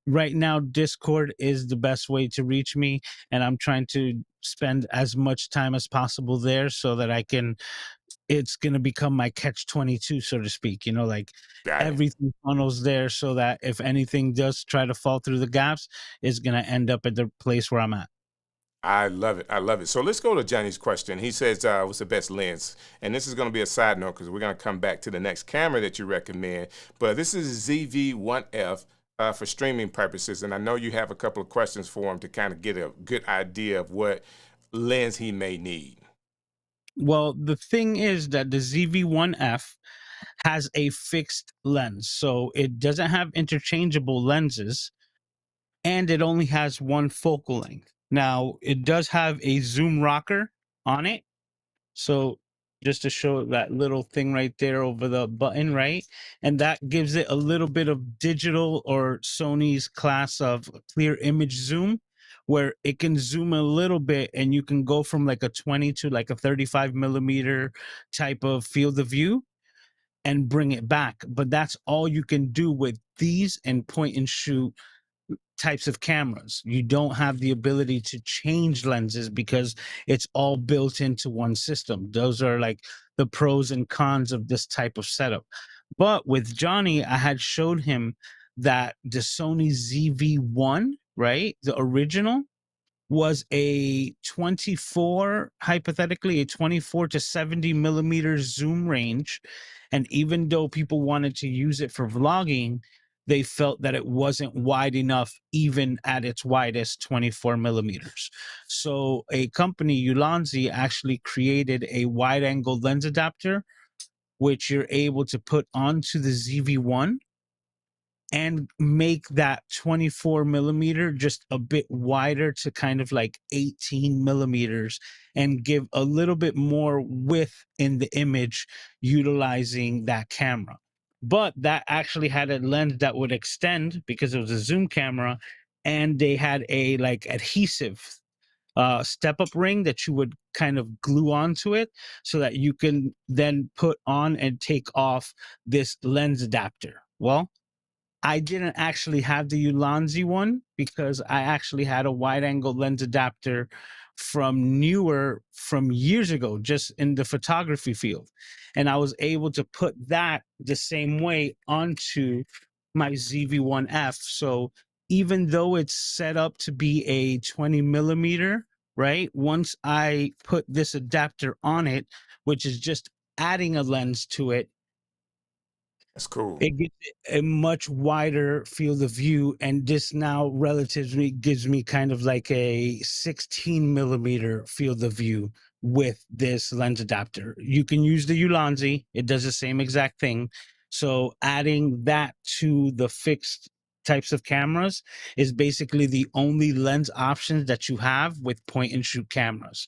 right now, Discord is the best way to reach me, and I'm trying to spend as much time as possible there so that I can it's going to become my catch 22, so to speak, like Got it. everything funnels there so that if anything does try to fall through the gaps, it's going to end up at the place where I'm at. I love it. I love it. So let's go to Johnny's question. He says, what's the best lens? And this is going to be a side note because we're going to come back to the next camera that you recommend. But this is ZV-1F for streaming purposes. And I know you have a couple of questions for him to kind of get a good idea of what lens he may need. Well, the thing is that the ZV-1F has a fixed lens, so it doesn't have interchangeable lenses, and it only has one focal length. Now, it does have a zoom rocker on it. So just to show that little thing right there over the button, right? And that gives it a little bit of digital or Sony's class of clear image zoom, where it can zoom a little bit and you can go from like a 20 to like a 35 millimeter type of field of view and bring it back. But that's all you can do with these and point and shoot types of cameras. You don't have the ability to change lenses because it's all built into one system. Those are like the pros and cons of this type of setup. But with Johnny, I had showed him that the Sony ZV-1, right, the original, was a 24, hypothetically, a 24 to 70 millimeter zoom range. And even though people wanted to use it for vlogging, they felt that it wasn't wide enough, even at its widest 24 millimeters. So a company, Ulanzi, actually created a wide angle lens adapter, which you're able to put onto the ZV-1 and make that 24 millimeter just a bit wider to kind of like 18 millimeters and give a little bit more width in the image utilizing that camera. But that actually had a lens that would extend because it was a zoom camera, and they had a like adhesive step up ring that you would kind of glue onto it so that you can then put on and take off this lens adapter. Well, I didn't actually have the Ulanzi one because I actually had a wide angle lens adapter from years ago, just in the photography field. And I was able to put that the same way onto my ZV-1F. So even though it's set up to be a 20 millimeter, right? Once I put this adapter on it, which is just adding a lens to it, That's cool. it gives it a much wider field of view, and this now relatively gives me kind of like a 16 millimeter field of view with this lens adapter. You can use the Ulanzi, it does the same exact thing. So adding that to the fixed types of cameras is basically the only lens options that you have with point and shoot cameras.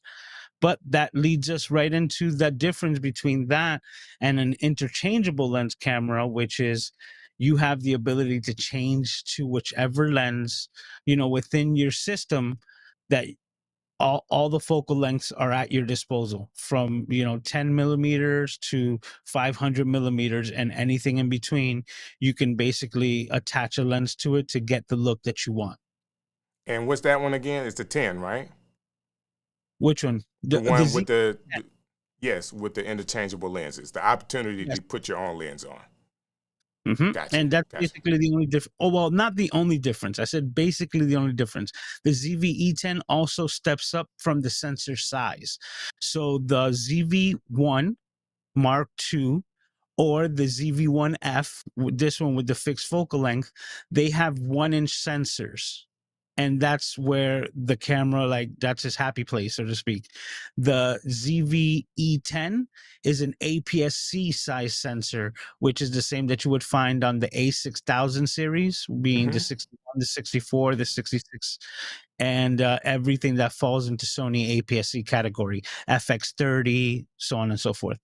But that leads us right into the difference between that and an interchangeable lens camera, which is you have the ability to change to whichever lens, within your system, that all the focal lengths are at your disposal, from 10 millimeters to 500 millimeters, and anything in between. You can basically attach a lens to it to get the look that you want. And what's that one again? It's the 10, right? Which one? The The one Z. with yes, with the interchangeable lenses, the opportunity Yes. to put your own lens on. Gotcha. And that's Gotcha. basically the only difference. Oh, well, not the only difference. I said basically the only difference. The ZV-E10 also steps up from the sensor size. So the ZV-1 Mark II or the ZV-1F, this one with the fixed focal length, they have 1-inch sensors. And that's where the camera, like, that's his happy place, so to speak. The ZV-E10 is an APS-C size sensor, which is the same that you would find on the A6000 series, being the Hmm. 61, the 64, the 66. and everything that falls into Sony APS-C category, FX30, so on and so forth.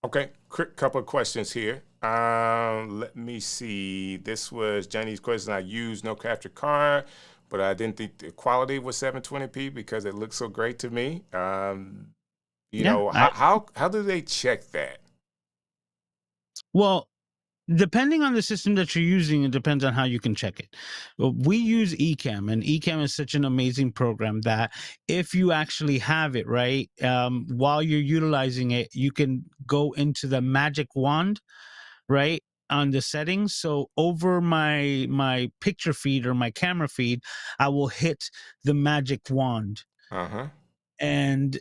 Okay, quick couple of questions here. Let me see. This was Johnny's question. I used no capture card, but I didn't think the quality was 720p because it looks so great to me. How do they check that? Well, depending on the system that you're using, it depends on how you can check it. Well, we use Ecamm, and Ecamm is such an amazing program that if you actually have it, right, while you're utilizing it, you can go into the magic wand, right, on the settings. So over my picture feed or my camera feed, I will hit the magic wand, Uh-huh. and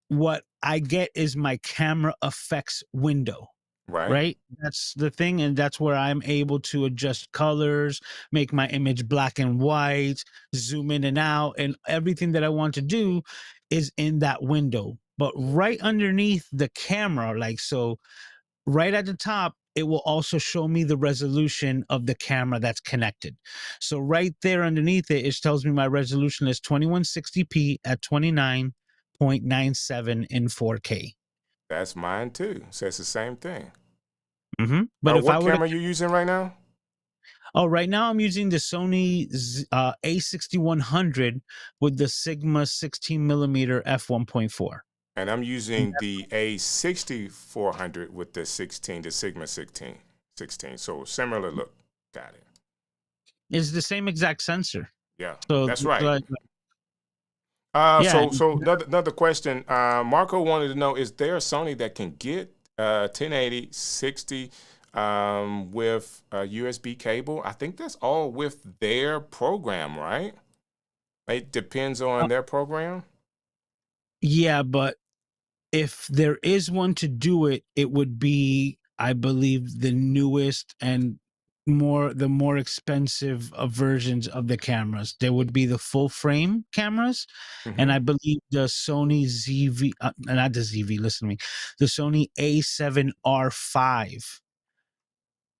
what I get is my camera effects window. Right. Right, that's the thing, and that's where I'm able to adjust colors, make my image black and white, zoom in and out, and everything that I want to do is in that window. But right underneath the camera, like so, right at the top, it will also show me the resolution of the camera that's connected. So right there underneath it, it tells me my resolution is 2160p at 29.97 in 4K. That's mine too. So it's the same thing. But if I what were camera to, are you using right now? oh, right now I'm using the Sony A6100 with the Sigma 16 millimeter f1.4. And I'm using the A6400 with the Sigma 16. So similar look. Got it. It's the same exact sensor. Yeah, So that's right. Yeah. So another question. Marco wanted to know: is there a Sony that can get 1080 60 with a USB cable? I think that's all with their program, right? It depends on their program. Yeah, but if there is one to do it, it would be, I believe, the newest and the more expensive versions of the cameras. There would be the full frame cameras, and I believe the Sony ZV, not the ZV, listen to me, the Sony A7R5,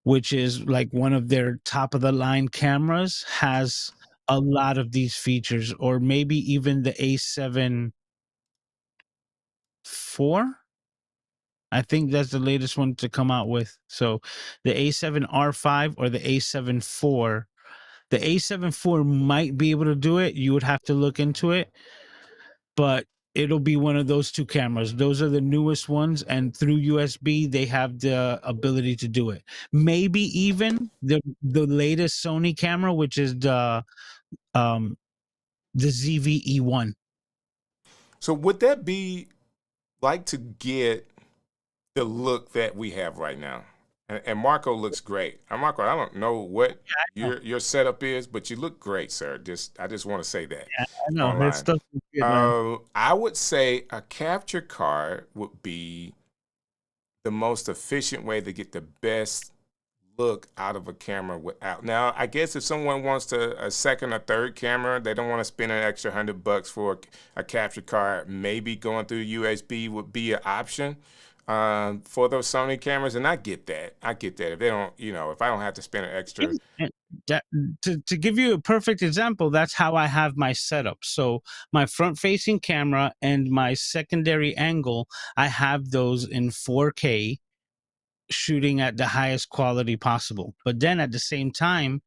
which is like one of their top of the line cameras, has a lot of these features, or maybe even the A7 IV. I think that's the latest one to come out with. So the A7R5 or the A7 IV. The A7 IV might be able to do it. You would have to look into it, but it'll be one of those two cameras. Those are the newest ones, and through USB, they have the ability to do it. Maybe even the latest Sony camera, which is the ZV-E1. So would that be like to get the look that we have right now? And Marco looks great. And Marco, I don't know what your setup is, but you look great, sir. I just want to say that. Yeah, I know. Online. That stuff is good, man. I would say a capture card would be the most efficient way to get the best look out of a camera without. Now, I guess if someone wants a second or third camera, they don't want to spend an extra $100 for a capture card. Maybe going through USB would be an option for those Sony cameras, and I get that. If they don't, if I don't have to spend an extra. To give you a perfect example, that's how I have my setup. So my front-facing camera and my secondary angle, I have those in 4K, shooting at the highest quality possible. But then at the same time,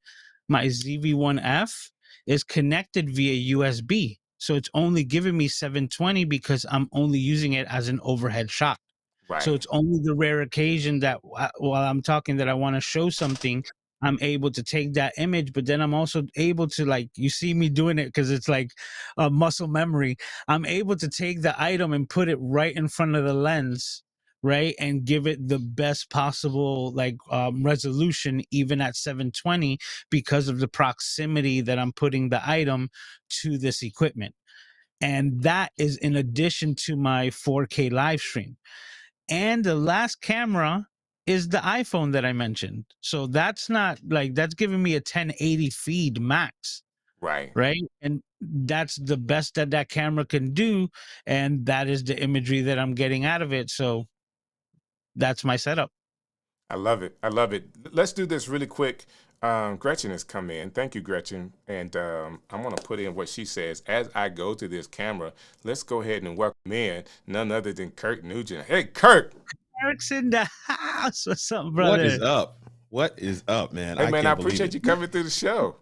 my ZV-1F is connected via USB. So it's only giving me 720 because I'm only using it as an overhead shot. Right. So it's only the rare occasion that while I'm talking that I want to show something, I'm able to take that image, but then I'm also able to, like, you see me doing it because it's like a muscle memory. I'm able to take the item and put it right in front of the lens, right, and give it the best possible resolution even at 720 because of the proximity that I'm putting the item to this equipment. And that is in addition to my 4K live stream. And the last camera is the iPhone that I mentioned. So that's not like, that's giving me a 1080 feed max. Right. And that's the best that that camera can do. And that is the imagery that I'm getting out of it. So that's my setup. I love it. Let's do this really quick. Gretchen has come in. Thank you, Gretchen. And I'm going to put in what she says. As I go to this camera, let's go ahead and welcome in none other than Kirk Nugent. Hey, Kirk. Eric's in the house. What's up, What is brother? up? What is up, man? Hey, I man, I can't believe appreciate it. you coming through the show.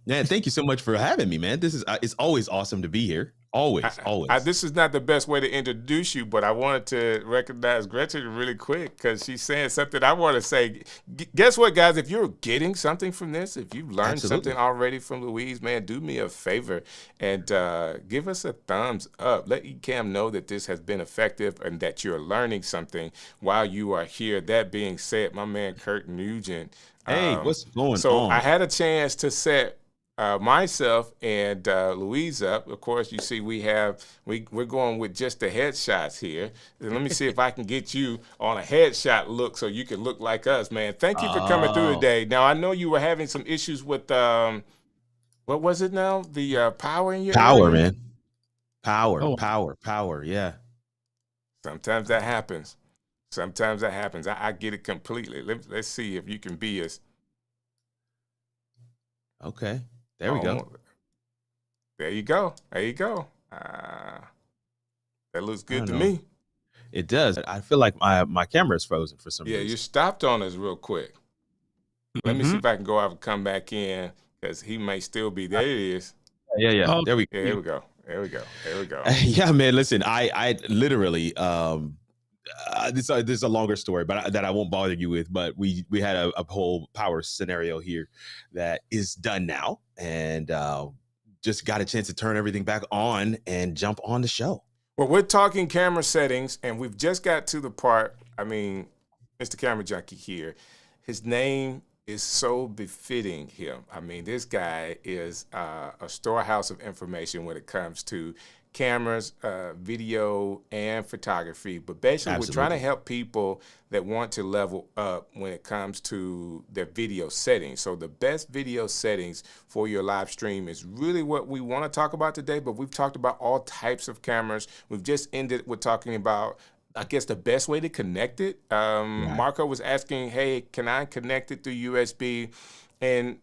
Yeah, thank you so much for having me, man. This is it's always awesome to be here. Always. This is not the best way to introduce you, but I wanted to recognize Gretchen really quick because she's saying something I want to say. Guess what, guys? If you're getting something from this, if you've learned Absolutely. something already from Louise, man, do me a favor and give us a thumbs up. Let Ecamm know that this has been effective and that you're learning something while you are here. That being said, my man Kirk Nugent. Hey, what's going on? So I had a chance to set myself and Louise up. Of course, you see we're going with just the headshots here. And let me see if I can get you on a headshot look so you can look like us, man. Thank you for coming through today. Now, I know you were having some issues with what was it now? The power in your power, area? man. Power, Oh. power. Yeah. Sometimes that happens. I get it completely. Let's see if you can be us. Okay. There we go. There you go. That looks good to know. me. It does. I feel like my camera is frozen for some Yeah, reason. you stopped on us real quick. Let me see Mhm. if I can go out and come back in because he may still be there. It is. Yeah. Oh, There we Yeah, here we go. Yeah, man. Listen, I literally this is a longer story, but that I won't bother you with. But we had a whole power scenario here that is done now, and just got a chance to turn everything back on and jump on the show. Well, we're talking camera settings, and we've just got to the part. I mean, Mr. Camera Junkie here. His name is so befitting him. I mean, this guy is a storehouse of information when it comes to cameras, video, and photography. But basically, we're trying to help people that want to level up when it comes to their video settings. So the best video settings for your live stream is really what we want to talk about today. But we've talked about all types of cameras. We've just ended with talking about, I guess, the best way to connect it. Marco was asking, hey, can I connect it through USB? And,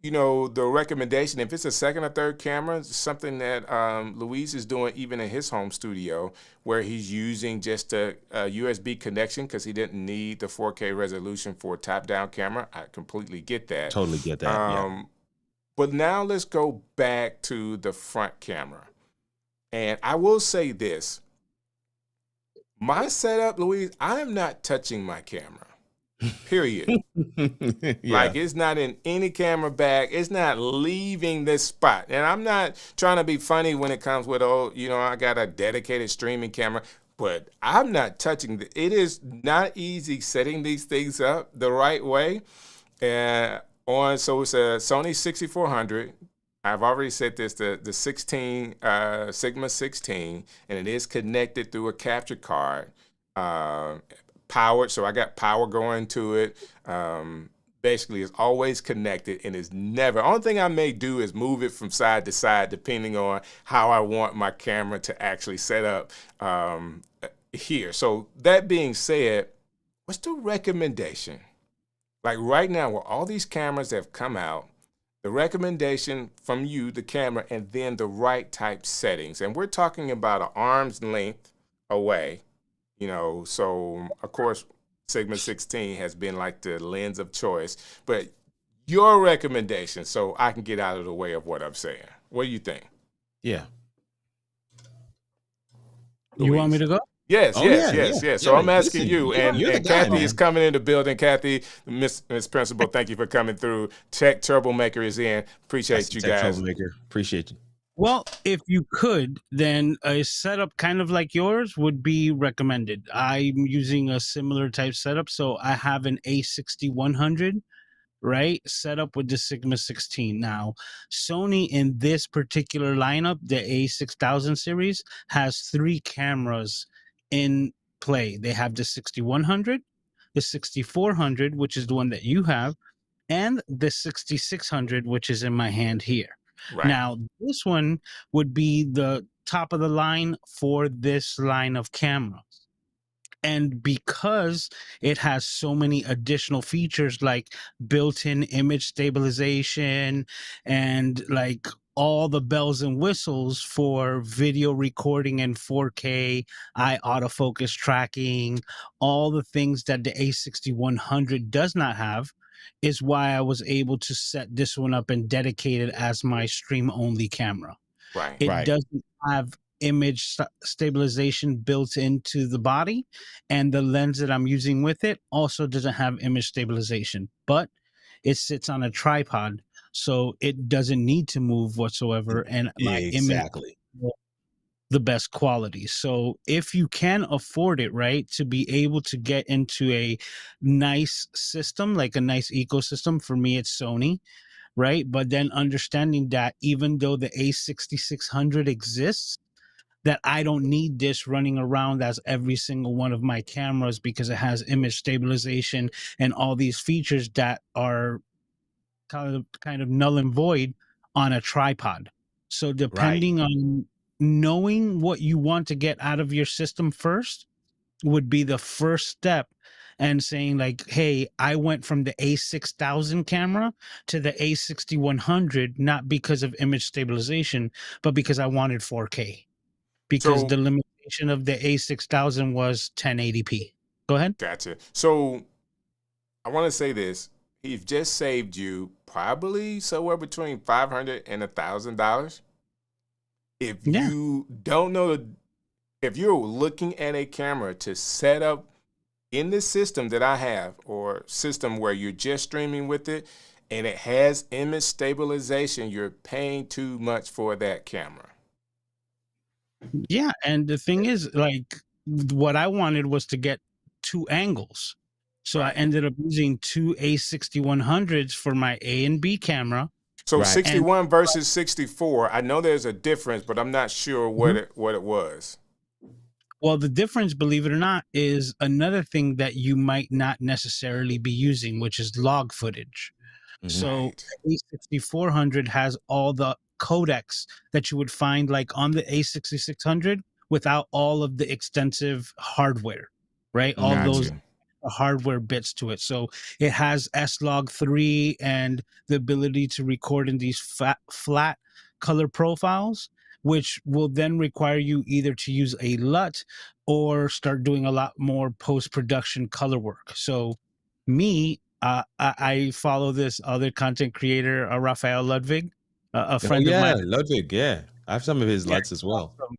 you know, the recommendation, if it's a second or third camera, something that Luis is doing even in his home studio, where he's using just a USB connection because he didn't need the 4K resolution for a top-down camera. I completely get that. Totally get that. Yeah. But now let's go back to the front camera. And I will say this. My setup, Louise, I am not touching my camera, period. Yeah. Like, it's not in any camera bag. It's not leaving this spot. And I'm not trying to be funny when it comes with, I got a dedicated streaming camera, but I'm not touching it is not easy setting these things up the right way. So it's a Sony 6400. I've already said this, the 16, Sigma 16, and it is connected through a capture card, powered, so I got power going to it. Basically, it's always connected and is never, only thing I may do is move it from side to side depending on how I want my camera to actually set up here. So that being said, what's the recommendation? Like right now, with all these cameras that have come out, the recommendation from you, the camera, and then the right type settings. And we're talking about an arm's length away, so of course, Sigma 16 has been like the lens of choice. But your recommendation, so I can get out of the way of what I'm saying. What do you think? Yeah. You want me to go? Yes. So I'm asking listen, you, and you're the guy, Kathy man. is coming in the building. Kathy, Miss Principal, thank you for coming through. Tech Troublemaker is in. Appreciate you guys. Troublemaker. Appreciate you. Well, if you could, then a setup kind of like yours would be recommended. I'm using a similar type setup, so I have an A6100, right, set up with the Sigma 16. Now, Sony in this particular lineup, the A6000 series, has 3 cameras in play. They have the 6100, the 6400, which is the one that you have, and the 6600, which is in my hand here. Right. Now, this one would be the top of the line for this line of cameras. And because it has so many additional features like built-in image stabilization and like all the bells and whistles for video recording in 4K, eye autofocus tracking, all the things that the A6100 does not have, is why I was able to set this one up and dedicate it as my stream only camera. Right. It Right. doesn't have image stabilization built into the body, and the lens that I'm using with it also doesn't have image stabilization, but it sits on a tripod, so it doesn't need to move whatsoever, and my image Exactly. is the best quality. So if you can afford it, right, to be able to get into a nice system, like a nice ecosystem, for me it's Sony, right? But then understanding that even though the A6600 exists, that I don't need this running around as every single one of my cameras because it has image stabilization and all these features that are kind of null and void on a tripod. So depending on knowing what you want to get out of your system first would be the first step, and saying like, hey, I went from the A6000 camera to the A6100 not because of image stabilization, but because I wanted 4K, because So the limitation of the A6000 was 1080p. Go ahead. gotcha. So I want to say this. He's just saved you probably somewhere between $500 and $1,000. If Yeah. you don't know, if you're looking at a camera to set up in this system that I have, or system where you're just streaming with it, and it has image stabilization, you're paying too much for that camera. Yeah, and the thing is, like, what I wanted was to get two angles. So I Right. ended up using two A6100s for my A and B camera. So Right. 61 versus 64, I know there's a difference, but I'm not sure what it was. Well, the difference, believe it or not, is another thing that you might not necessarily be using, which is log footage. So Right. A6400 has all the codecs that you would find like on the A6600 without all of the extensive hardware, right? All those Gotcha. hardware bits to it. So it has S-Log3 and the ability to record in these flat color profiles, which will then require you either to use a LUT or start doing a lot more post-production color work. So me, I follow this other content creator, Raphael Ludwig, a friend of mine. Ludwig. Yeah, I have some of his Yeah, LUTs as well. awesome.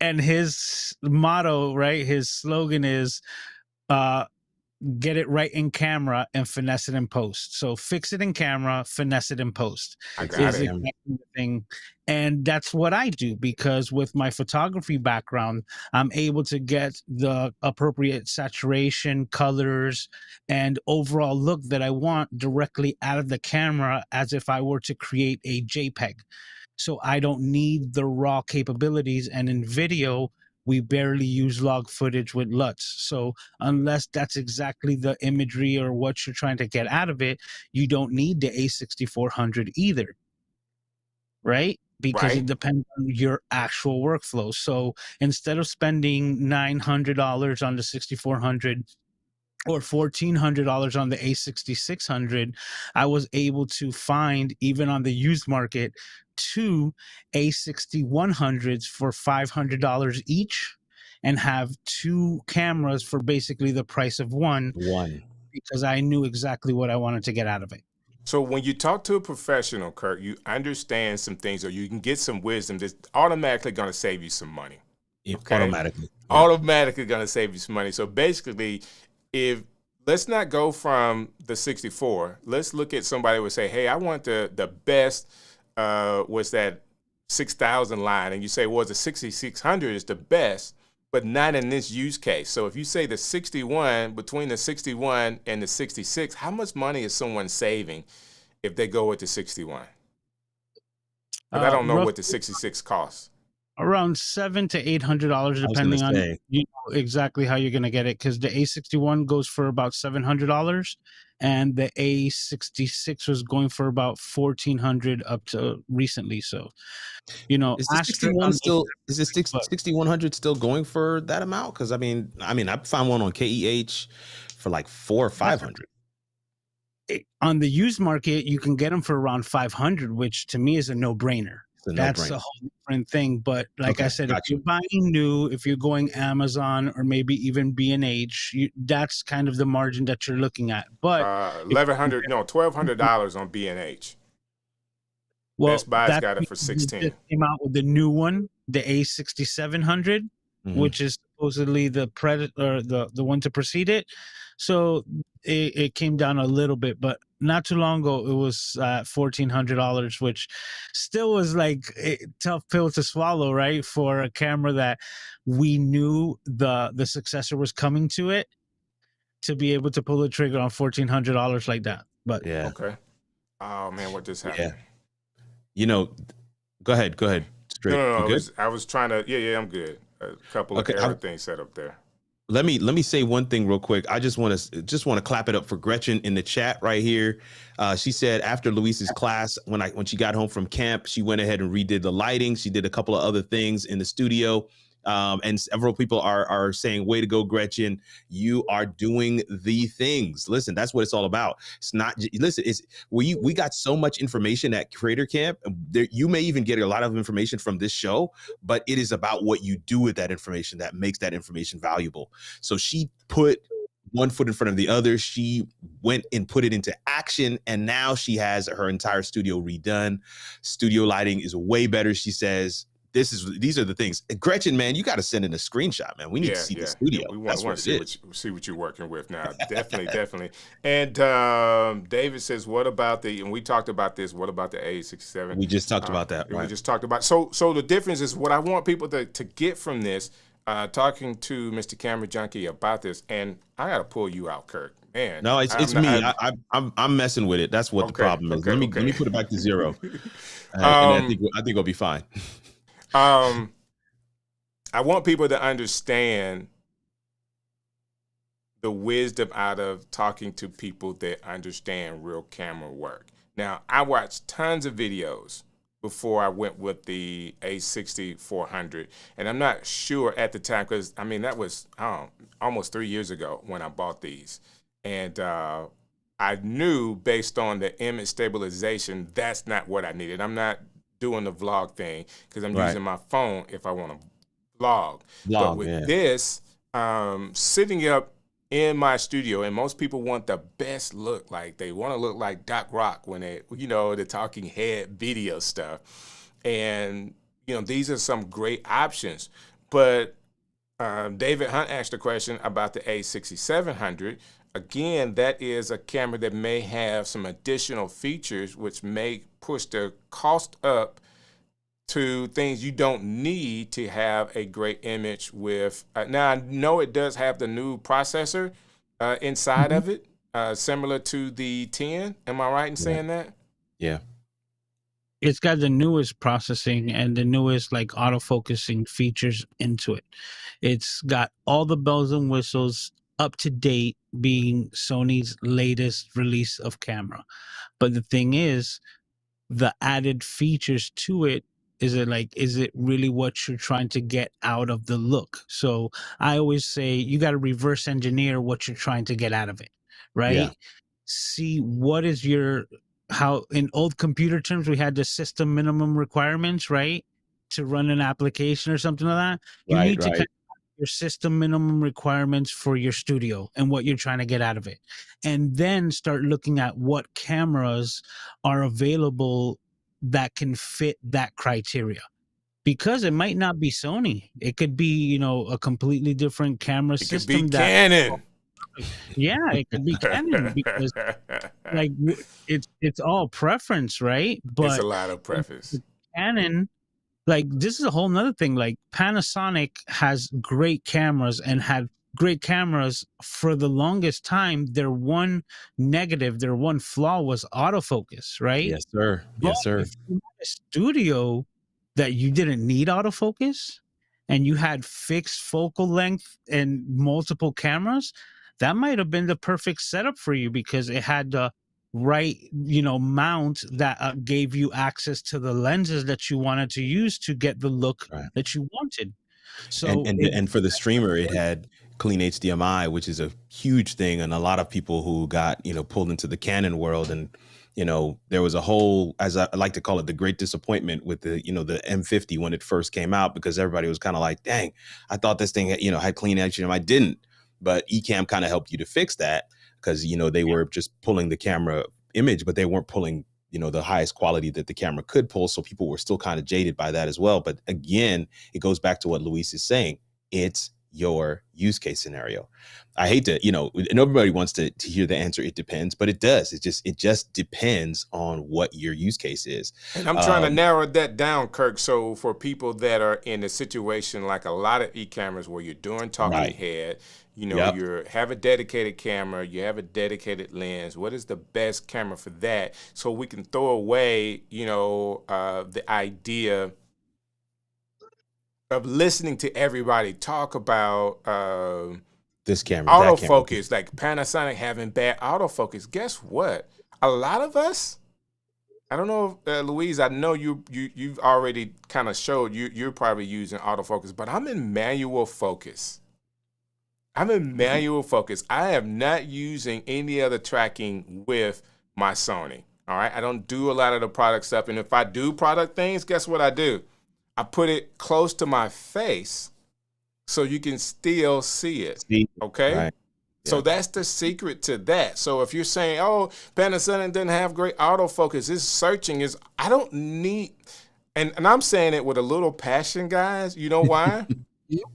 And his motto, right, his slogan is, uh, get it right in camera and finesse it in post. So fix it in camera, finesse it in post I got is it. exactly the thing. And that's what I do, because with my photography background, I'm able to get the appropriate saturation, colors, and overall look that I want directly out of the camera as if I were to create a JPEG. So I don't need the raw capabilities. And in video, we barely use log footage with LUTs. So unless that's exactly the imagery or what you're trying to get out of it, you don't need the A6400 either, right? Because it Right. depends on your actual workflow. So instead of spending $900 on the 6400 or $1,400 on the A6600, I was able to find, even on the used market, two A6100s for $500 each, and have two cameras for basically the price of one, because I knew exactly what I wanted to get out of it. So when you talk to a professional, Kurt, you understand some things, or you can get some wisdom that's automatically going to save you some money. Okay? Automatically. Automatically going to save you some money. So basically, if let's not go from the 64, let's look at somebody who would say, hey, I want the best, what's that 6,000 line, and you say, well, the 6600 is the best, but not in this use case. So if you say the 61, between the 61 and the 66, how much money is someone saving if they go with the 61? But I don't know what the 66 costs. Around $700 to $800, depending on exactly how you're going to get it. Because the A61 goes for about $700, and the A66 was going for about 1,400 up to recently. So, Is the asterisk 61 on still? Is the but 6100 still going for that amount? Because I mean, I found one on KEH for like 400 or 500. on the used market, you can get them for around 500, which to me is a no-brainer. It's a That's no-brainer. a whole different thing. But like I Okay, said, if got you. you're buying new, if you're going Amazon or maybe even B&H, that's kind of the margin that you're looking at. But if $1,200 on B&H. well, Best Buy's that's got it for because they 16. just came out with the new one, the A6700, which is supposedly the predator, the one to precede it. So it came down a little bit, but not too long ago it was $1,400, which still was like a tough pill to swallow, right? For a camera that we knew the successor was coming to it, to be able to pull the trigger on $1,400 like that. But Yeah, Okay. Oh man, what just yeah. happened? Go ahead, Strick. No. You good? I was trying to. Yeah, I'm good. A couple of Okay, error things set up there. let me say one thing real quick. I just want to clap it up for Gretchen in the chat right here. She said after Luis's class, when she got home from camp, she went ahead and redid the lighting. She did a couple of other things in the studio. And several people are saying, way to go, Gretchen. You are doing the things. Listen, that's what it's all about. It's not, listen, we got so much information at Creator Camp. You may even get a lot of information from this show, but it is about what you do with that information that makes that information valuable. So she put one foot in front of the other. She went and put it into action, and now she has her entire studio redone. Studio lighting is way better, she says. These are the things. Gretchen, man, you got to send in a screenshot, man. We need to see the studio. We That's want what to it is. see what you're working with now. Definitely. And David says, what about and we talked about this, what about the A67? We just talked about that, We right? just talked about, so the difference is what I want people to get from this, talking to Mr. Camera Junkie about this, and I got to pull you out, Kirk. Man, No, it's me. I'm messing with it. That's what the problem is. Let me put it back to 0, and I think it'll be fine. I want people to understand the wisdom out of talking to people that understand real camera work. Now, I watched tons of videos before I went with the A6400, and I'm not sure at the time, because I mean that was almost 3 years ago when I bought these, and I knew based on the image stabilization that's not what I needed. I'm not doing the vlog thing because I'm using my phone if I want to vlog. But with this, sitting up in my studio, and most people want the best look, like they want to look like Doc Rock when they, the talking head video stuff. And, these are some great options. But David Hunt asked a question about the A6700. Again, that is a camera that may have some additional features which may push the cost up to things you don't need to have a great image with. Now, I know it does have the new processor inside of it, similar to the 10. Am I right in saying that? Yeah. It's got the newest processing and the newest like autofocusing features into it. It's got all the bells and whistles up to date, being Sony's latest release of camera. But the thing is, the added features to it, is it really what you're trying to get out of the look? So I always say you got to reverse engineer what you're trying to get out of it, right? Yeah. See what is how in old computer terms we had the system minimum requirements, right? To run an application or something like that. You need to kind of your system minimum requirements for your studio and what you're trying to get out of it, and then start looking at what cameras are available that can fit that criteria, because it might not be Sony. It could be, a completely different camera system. It could be Canon. Yeah, it could be Canon, because like it's all preference, right? But it's a lot of preference. Canon, like this is a whole nother thing. Like Panasonic has great cameras and had great cameras for the longest time. Their one flaw was autofocus, right? Yes, sir. Yes, sir. If you had a studio that you didn't need autofocus and you had fixed focal length and multiple cameras, that might have been the perfect setup for you, because it had the right, mount that gave you access to the lenses that you wanted to use to get the look Right. that you wanted. And So and for the streamer, it had clean HDMI, which is a huge thing, and a lot of people who got pulled into the Canon world, and there was a whole, as I like to call it, the great disappointment with the the M50 when it first came out, because everybody was kind of like, dang, I thought this thing had clean HDMI. Didn't, but Ecamm kind of helped you to fix that, because they were just pulling the camera image, but they weren't pulling the highest quality that the camera could pull, so people were still kind of jaded by that as well. But again, it goes back to what Luis is saying. It's your use case scenario. I hate to, and everybody wants to hear the answer, it depends, but it does. It just depends on what your use case is. And I'm trying to narrow that down, Kirk. So for people that are in a situation like a lot of e-cameras where you're doing talking Right. head, Yep. you have a dedicated camera, you have a dedicated lens. What is the best camera for that? So we can throw away, the idea of listening to everybody talk about This camera, that camera. autofocus, like Panasonic having bad autofocus. Guess what? A lot of us, I don't know, Louise, I know you've already kind of showed you're probably using autofocus, but I'm in manual focus. I am not using any other tracking with my Sony. All right. I don't do a lot of the product stuff. And if I do product things, guess what I do? I put it close to my face so you can still see it. Okay. Right. So Yeah. that's the secret to that. So if you're saying, oh, Panasonic doesn't have great autofocus, this searching is, I don't need, and I'm saying it with a little passion, guys. You know why?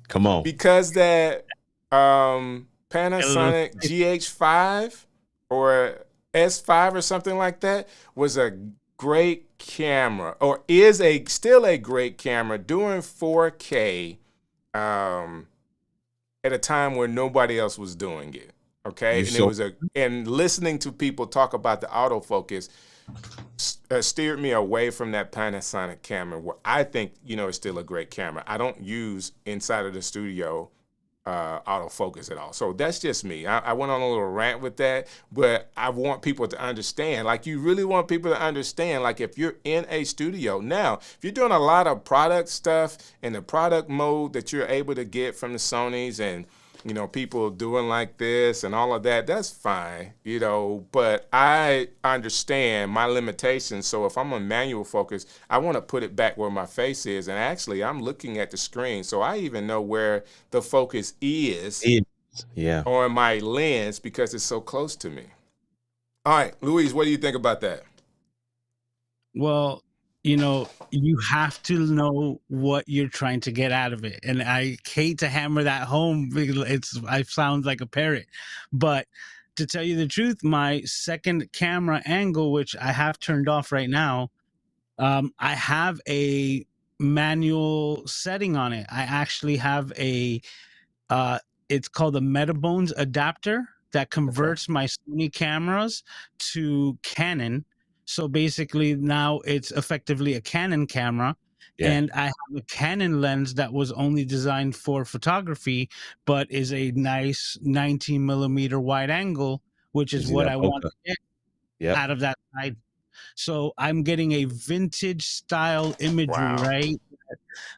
Come on. Because that Panasonic GH5 or S5 or something like that was a great camera, or is still a great camera doing 4K at a time where nobody else was doing it. Okay, and listening to people talk about the autofocus steered me away from that Panasonic camera, where I think it's still a great camera. I don't use inside of the studio autofocus at all. So that's just me. I went on a little rant with that, but I want people to understand, like you really want people to understand, like if you're in a studio now, if you're doing a lot of product stuff in the product mode that you're able to get from the Sonys, and people doing like this and all of that, that's fine, but I understand my limitations. So if I'm on manual focus, I want to put it back where my face is. And actually, I'm looking at the screen, so I even know where the focus is on my lens because it's so close to me. All right, Louise, what do you think about that? Well, you have to know what you're trying to get out of it. And I hate to hammer that home because I sound like a parrot. But to tell you the truth, my second camera angle, which I have turned off right now, I have a manual setting on it. I actually have it's called a Metabones adapter that converts my Sony cameras to Canon. So basically now it's effectively a Canon camera. Yeah. And I have a Canon lens that was only designed for photography, but is a nice 19 millimeter wide angle, which is what I want to get out of that side. So I'm getting a vintage style imagery, right?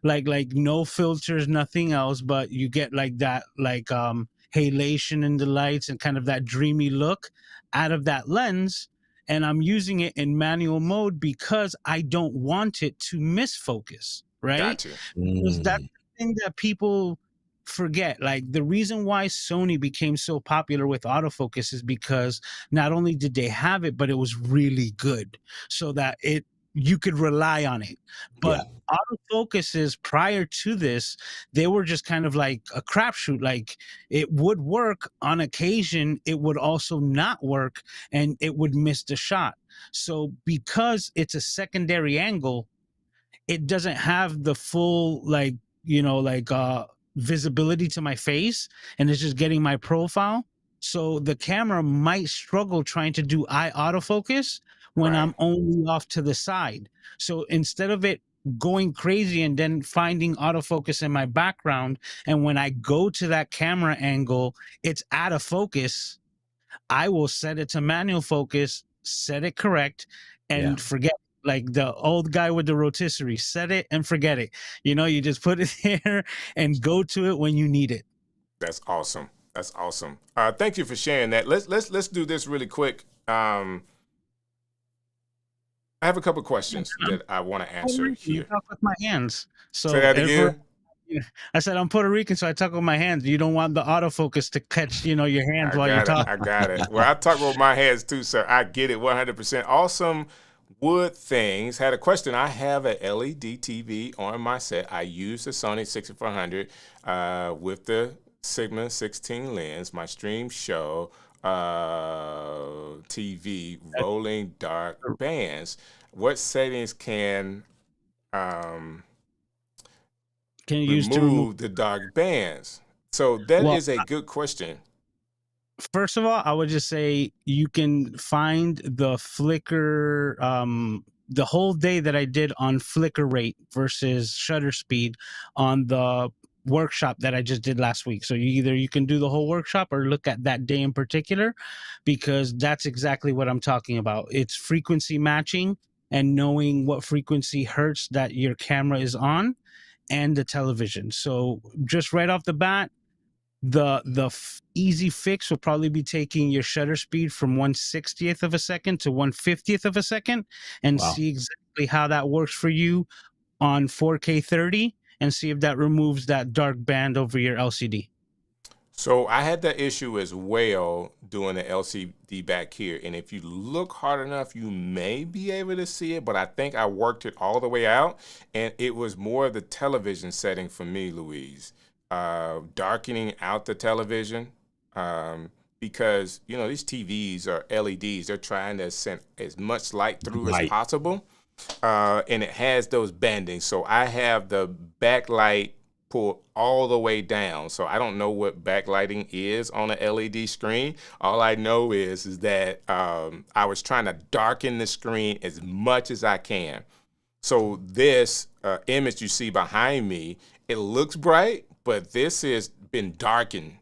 Like no filters, nothing else, but you get like that, halation in the lights and kind of that dreamy look out of that lens. And I'm using it in manual mode because I don't want it to misfocus, right? Gotcha. Because that's the thing that people forget. Like the reason why Sony became so popular with autofocus is because not only did they have it, but it was really good, so that you could rely on it. But autofocuses prior to this, they were just kind of like a crapshoot. Like it would work on occasion, it would also not work, and it would miss the shot. So because it's a secondary angle, it doesn't have the full visibility to my face, and it's just getting my profile. So the camera might struggle trying to do eye autofocus when I'm only off to the side. So instead of it going crazy and then finding autofocus in my background. And when I go to that camera angle, it's out of focus. I will set it to manual focus, set it correct, and forget. Like the old guy with the rotisserie, set it and forget it. You just put it there and go to it when you need it. That's awesome. That's awesome. Thank you for sharing that. Let's do this really quick. I have a couple questions that I want to answer here. I talk with my hands. So say that again. I said I'm Puerto Rican, so I talk with my hands. You don't want the autofocus to catch, your hands while you're talking. I got it. Well, I talk with my hands too, sir. I get it 100%. Awesome wood things. Had a question. I have a LED TV on my set. I use the Sony A6000 with the Sigma 16 lens. My stream show TV rolling dark bands. What settings can you use to remove the dark bands? So that is a good question. First of all, I would just say you can find the flicker, the whole day that I did on flicker rate versus shutter speed on the workshop that I just did last week. So you can do the whole workshop or look at that day in particular, because that's exactly what I'm talking about. It's frequency matching and knowing what frequency hertz that your camera is on and the television. So just right off the bat, the easy fix will probably be taking your shutter speed from 1/60th of a second to 1/50th of a second and see exactly how that works for you on 4K 30 and see if that removes that dark band over your LCD. So I had that issue as well doing the LCD back here. And if you look hard enough, you may be able to see it, but I think I worked it all the way out. And it was more of the television setting for me, Louise. Darkening out the television because, these TVs are LEDs. They're trying to send as much light through as possible. And it has those bandings. So I have the backlight pulled all the way down. So I don't know what backlighting is on an LED screen. All I know is that I was trying to darken the screen as much as I can. So this image you see behind me, it looks bright, but this has been darkened.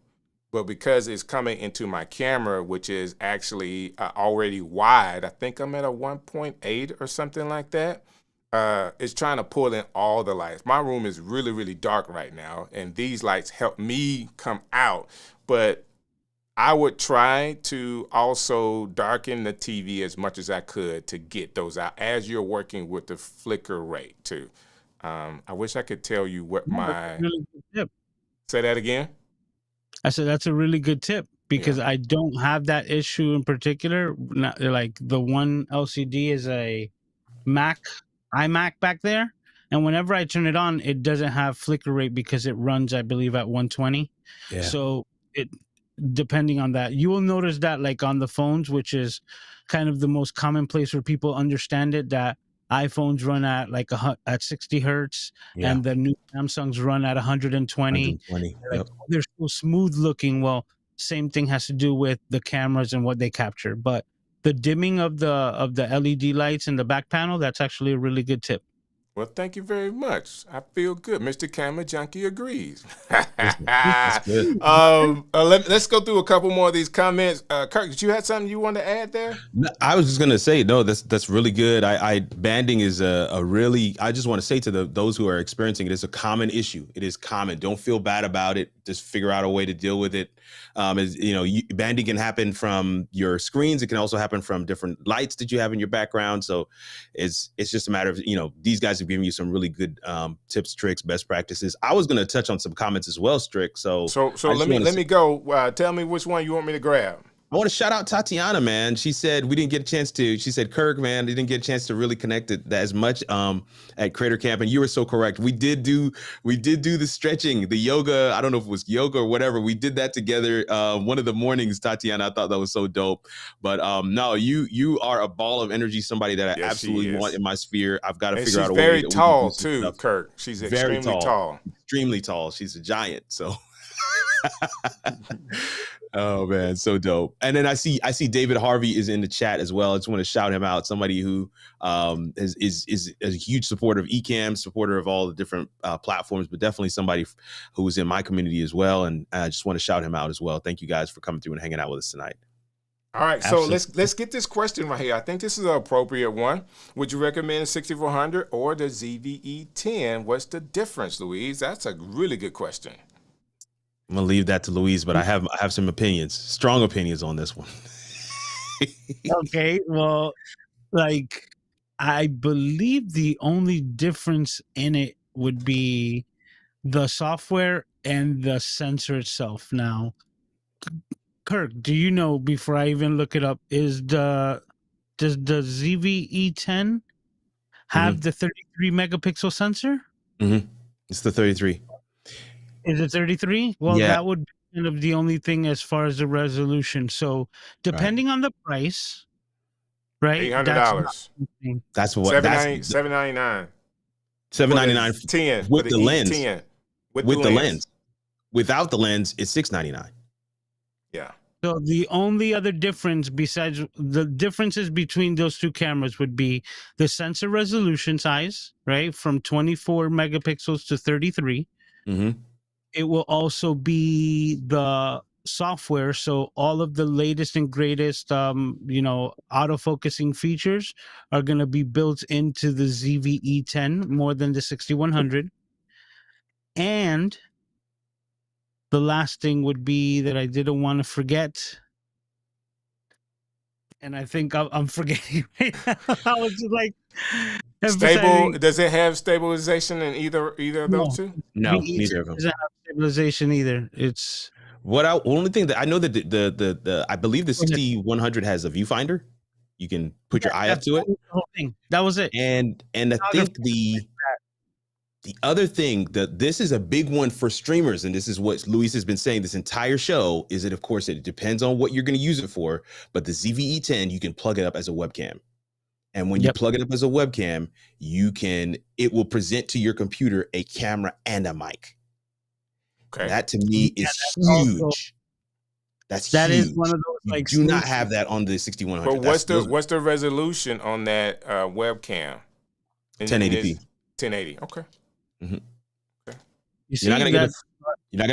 But because it's coming into my camera, which is actually already wide, I think I'm at a 1.8 or something like that. It's trying to pull in all the lights. My room is really, really dark right now, and these lights help me come out. But I would try to also darken the TV as much as I could to get those out as you're working with the flicker rate too. I wish I could tell you what my... Really good tip. Say that again? I said that's a really good tip because I don't have that issue in particular. Like the one LCD is a iMac back there, and whenever I turn it on, it doesn't have flicker rate because it runs, I believe, at 120. Yeah. So it, depending on that, you will notice that like on the phones, which is kind of the most common place where people understand it, that iPhones run at like at 60 hertz, and the new Samsungs run at 120. Like, they're so smooth looking. Well, same thing has to do with the cameras and what they capture. But the dimming of the LED lights in the back panel, that's actually a really good tip. Well, thank you very much. I feel good. Mr. Camera Junkie agrees. Let's go through a couple more of these comments. Kirk, did you have something you wanted to add there? No, I was just gonna say, no, that's really good. Banding is a really, I just want to say to those who are experiencing it, it's a common issue. It is common. Don't feel bad about it. Just figure out a way to deal with it. Banding can happen from your screens. It can also happen from different lights that you have in your background. So it's just a matter of, these guys have given you some really good tips, tricks, best practices. I was going to touch on some comments as well, Strick. So let me go. Tell me which one you want me to grab. I want to shout out Tatiana, man. She said we didn't get a chance to. She said, Kirk, man, they didn't get a chance to really connect it as much at Creator Camp, and you were so correct. We did do the stretching, the yoga. I don't know if it was yoga or whatever. We did that together one of the mornings, Tatiana. I thought that was so dope. But no, you are a ball of energy. Somebody that I absolutely want in my sphere. I've got to figure out a way. She's very tall too, Kirk. She's extremely tall. Extremely tall. She's a giant. So. Oh man, so dope. And then I see David Harvey is in the chat as well. I just want to shout him out. Somebody who is a huge supporter of Ecamm, supporter of all the different platforms, but definitely somebody who was in my community as well. And I just want to shout him out as well. Thank you guys for coming through and hanging out with us tonight. All right, Absolutely. so let's get this question right here. I think this is an appropriate one. Would you recommend 6400 or the ZVE10? What's the difference, Louise? That's a really good question. I'm gonna leave that to Louise, but I have some opinions, strong opinions on this one. Okay, well, like I believe the only difference in it would be the software and the sensor itself. Now, Kirk, do you know, before I even look it up, does the ZVE10 have the 33 megapixel sensor? It's the 33. Is it 33? Well, Yeah. that would be kind of the only thing as far as the resolution. So depending on the price, right? $800. That's what $799. $799 10 with the lens. 10 with the lens. Without the lens, it's $699. Yeah. So the only other difference besides the differences between those two cameras would be the sensor resolution size, right? From 24 megapixels to 33. It will also be the software. So all of the latest and greatest, autofocusing features are going to be built into the ZVE10 more than the 6100. And the last thing would be that I didn't want to forget, and I think I'm forgetting right now. I was just like stable. Does it have stabilization in either of those two? No, neither of them doesn't have stabilization either. It's only thing that I know that the I believe the 6100 has a viewfinder. You can put your eye up to it. The whole thing. That was it. And I think the other thing that this is a big one for streamers, and this is what Luis has been saying this entire show, is that of course it depends on what you're going to use it for. But the ZVE10, you can plug it up as a webcam. And when you plug it up as a webcam, it will present to your computer a camera and a mic. Okay. That to me is huge. That is one of those, you do not have that on the 6100. But what's the resolution on that webcam? 1080p. 1080. Okay. Okay. You're not gonna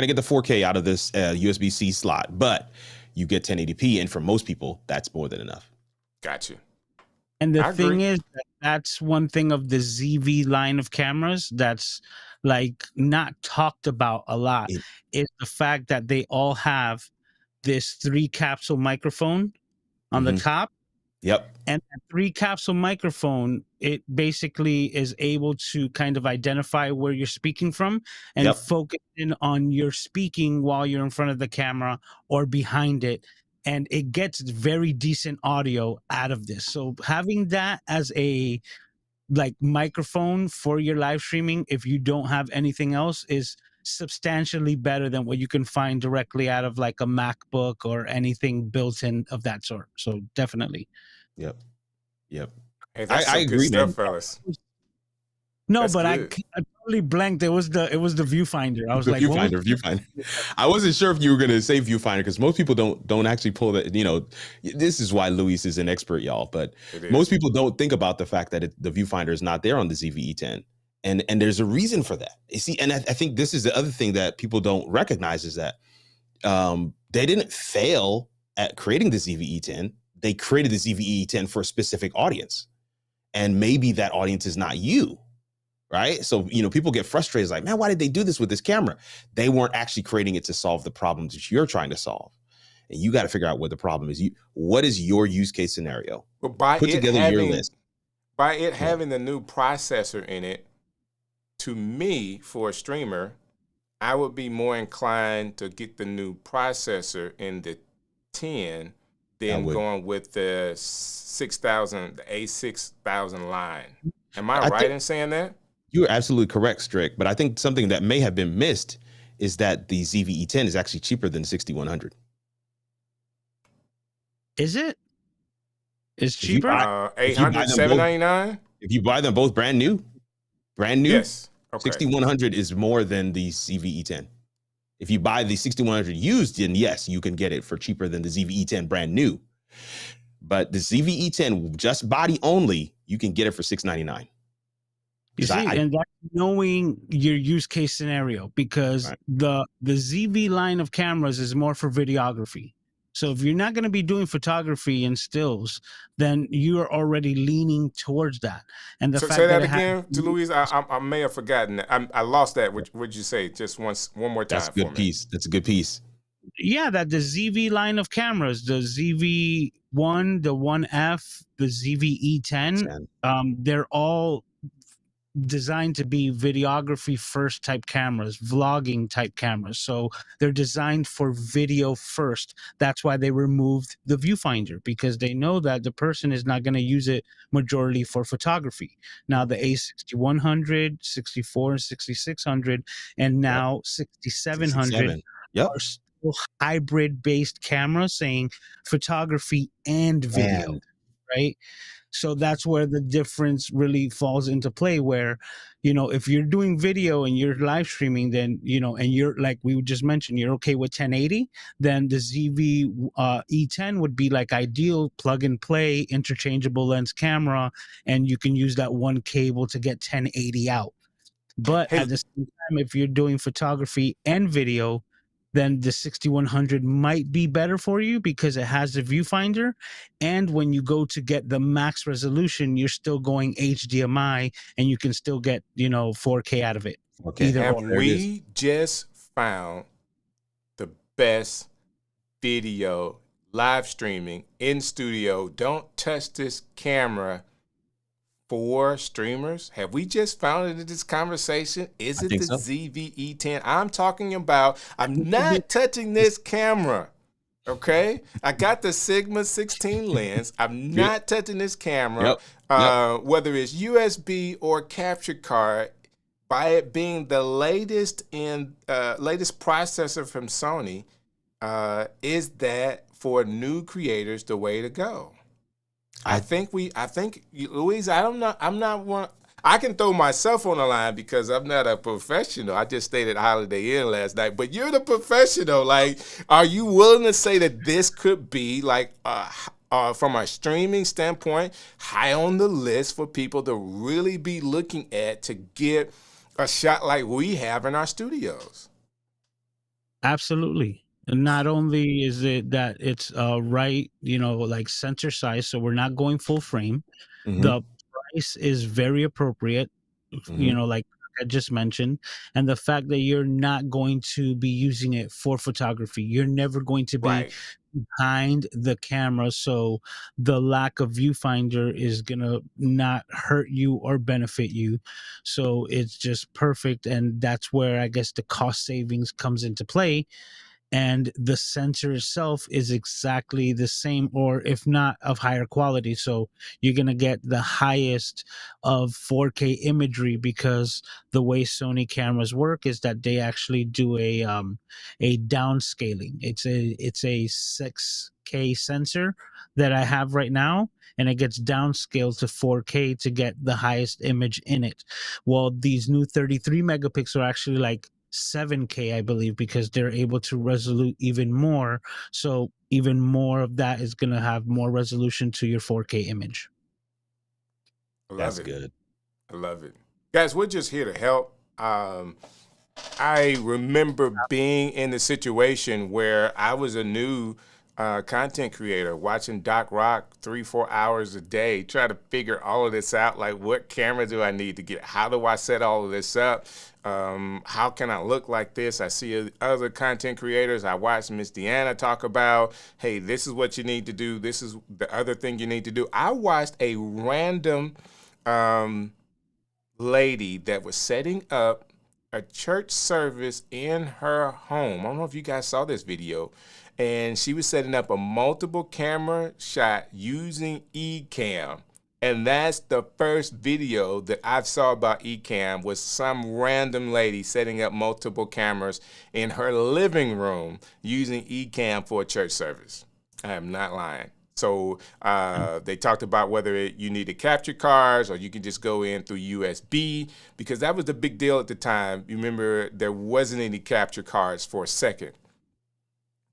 get the 4K out of this USB-C slot, but you get 1080p, and for most people, that's more than enough. Gotcha. And the thing is, that's one thing of the ZV line of cameras that's like not talked about a lot, is the fact that they all have this 3-capsule microphone on the top. Yep. And that 3-capsule microphone, it basically is able to kind of identify where you're speaking from and focus in on your speaking while you're in front of the camera or behind it. And it gets very decent audio out of this. So having that as a microphone for your live streaming, if you don't have anything else, is substantially better than what you can find directly out of like a MacBook or anything built in of that sort. So definitely. Yep. Hey, I agree, man. Fellas. No, That's but good. I totally blanked. It was the viewfinder. I was like, viewfinder. I wasn't sure if you were going to say viewfinder because most people don't actually pull that. This is why Luis is an expert, y'all. But most people don't think about the fact that the viewfinder is not there on the ZVE10, and there's a reason for that. You see, and I think this is the other thing that people don't recognize is that they didn't fail at creating the ZVE10. They created the ZVE10 for a specific audience, and maybe that audience is not you. Right. So, people get frustrated like, man, why did they do this with this camera? They weren't actually creating it to solve the problems that you're trying to solve. And you got to figure out what the problem is. What is your use case scenario? But by Put together your list. By it having the new processor in it, to me, for a streamer, I would be more inclined to get the new processor in the 10 than going with the 6000, the A6000 line. Am I right in saying that? You're absolutely correct, Strick. But I think something that may have been missed is that the ZVE10 is actually cheaper than the 6100. Is it? It's cheaper? 800, 799? If you buy them both brand new. Yes. Okay. 6100 is more than the ZVE10. If you buy the 6100 used, then yes, you can get it for cheaper than the ZV-E10 brand new. But the ZV-E10 just body only, you can get it for $699. You see, and that's knowing your use case scenario, because Right. the ZV line of cameras is more for videography. So if you're not going to be doing photography and stills, then you're already leaning towards that. And the So fact say that it has- again, to Louise. I may have forgotten. I lost that. What'd you say? Just one more time. That's a good piece. That's a good piece. Yeah, that the ZV line of cameras, the ZV-1, the 1F, the ZV-E10, they're all designed to be videography first type cameras, vlogging type cameras. So they're designed for video first. That's why they removed the viewfinder, because they know that the person is not going to use it majority for photography. Now the A6100, 64 and 6600, and now 6700 are still hybrid based cameras saying photography and video, right? So that's where the difference really falls into play, where, if you're doing video and you're live streaming, then, and you're like we just mentioned, you're okay with 1080, then the ZV E10 would be like ideal plug and play interchangeable lens camera, and you can use that one cable to get 1080 out. But at the same time, if you're doing photography and video, then the 6100 might be better for you because it has the viewfinder. And when you go to get the max resolution, you're still going HDMI, and you can still get, 4K out of it. Okay. And we just found the best video live streaming in studio. Don't touch this camera for streamers. Have we just found it in this conversation? Is it the ZV-E10? I'm talking about, I'm not touching this camera. Okay, I got the Sigma 16 lens. I'm not touching this camera. Whether it's USB or capture card, by it being the latest processor from Sony, is that for new creators the way to go? I think Louise, I'm not one. I can throw myself on the line because I'm not a professional. I just stayed at Holiday Inn last night, but you're the professional. Like, are you willing to say that this could be like, from a streaming standpoint, high on the list for people to really be looking at to get a shot like we have in our studios? Absolutely. Not only is it that it's right, like sensor size, so we're not going full frame. The price is very appropriate, like I just mentioned, and the fact that you're not going to be using it for photography, you're never going to be behind the camera, so the lack of viewfinder is gonna not hurt you or benefit you. So it's just perfect, and that's where I guess the cost savings comes into play. And the sensor itself is exactly the same, or if not of higher quality. So you're going to get the highest of 4K imagery, because the way Sony cameras work is that they actually do a downscaling. It's a 6K sensor that I have right now, and it gets downscaled to 4K to get the highest image in it. Well, these new 33 megapixel are actually like 7K, I believe, because they're able to resolute even more. So even more of that is going to have more resolution to your 4K image. That's good. I love it. Guys, we're just here to help. I remember being in the situation where I was a new content creator, watching Doc Rock 3-4 hours a day, trying to figure all of this out. Like, what camera do I need to get? How do I set all of this up? How can I look like this? I see other content creators. I watch Miss Deanna talk about, hey, this is what you need to do. This is the other thing you need to do. I watched a random lady that was setting up a church service in her home. I don't know if you guys saw this video. And she was setting up a multiple camera shot using Ecamm. And that's the first video that I saw about Ecamm, was some random lady setting up multiple cameras in her living room using Ecamm for a church service. I am not lying. So they talked about whether you need to capture cards or you can just go in through USB, because that was the big deal at the time. You remember there wasn't any capture cards for a second.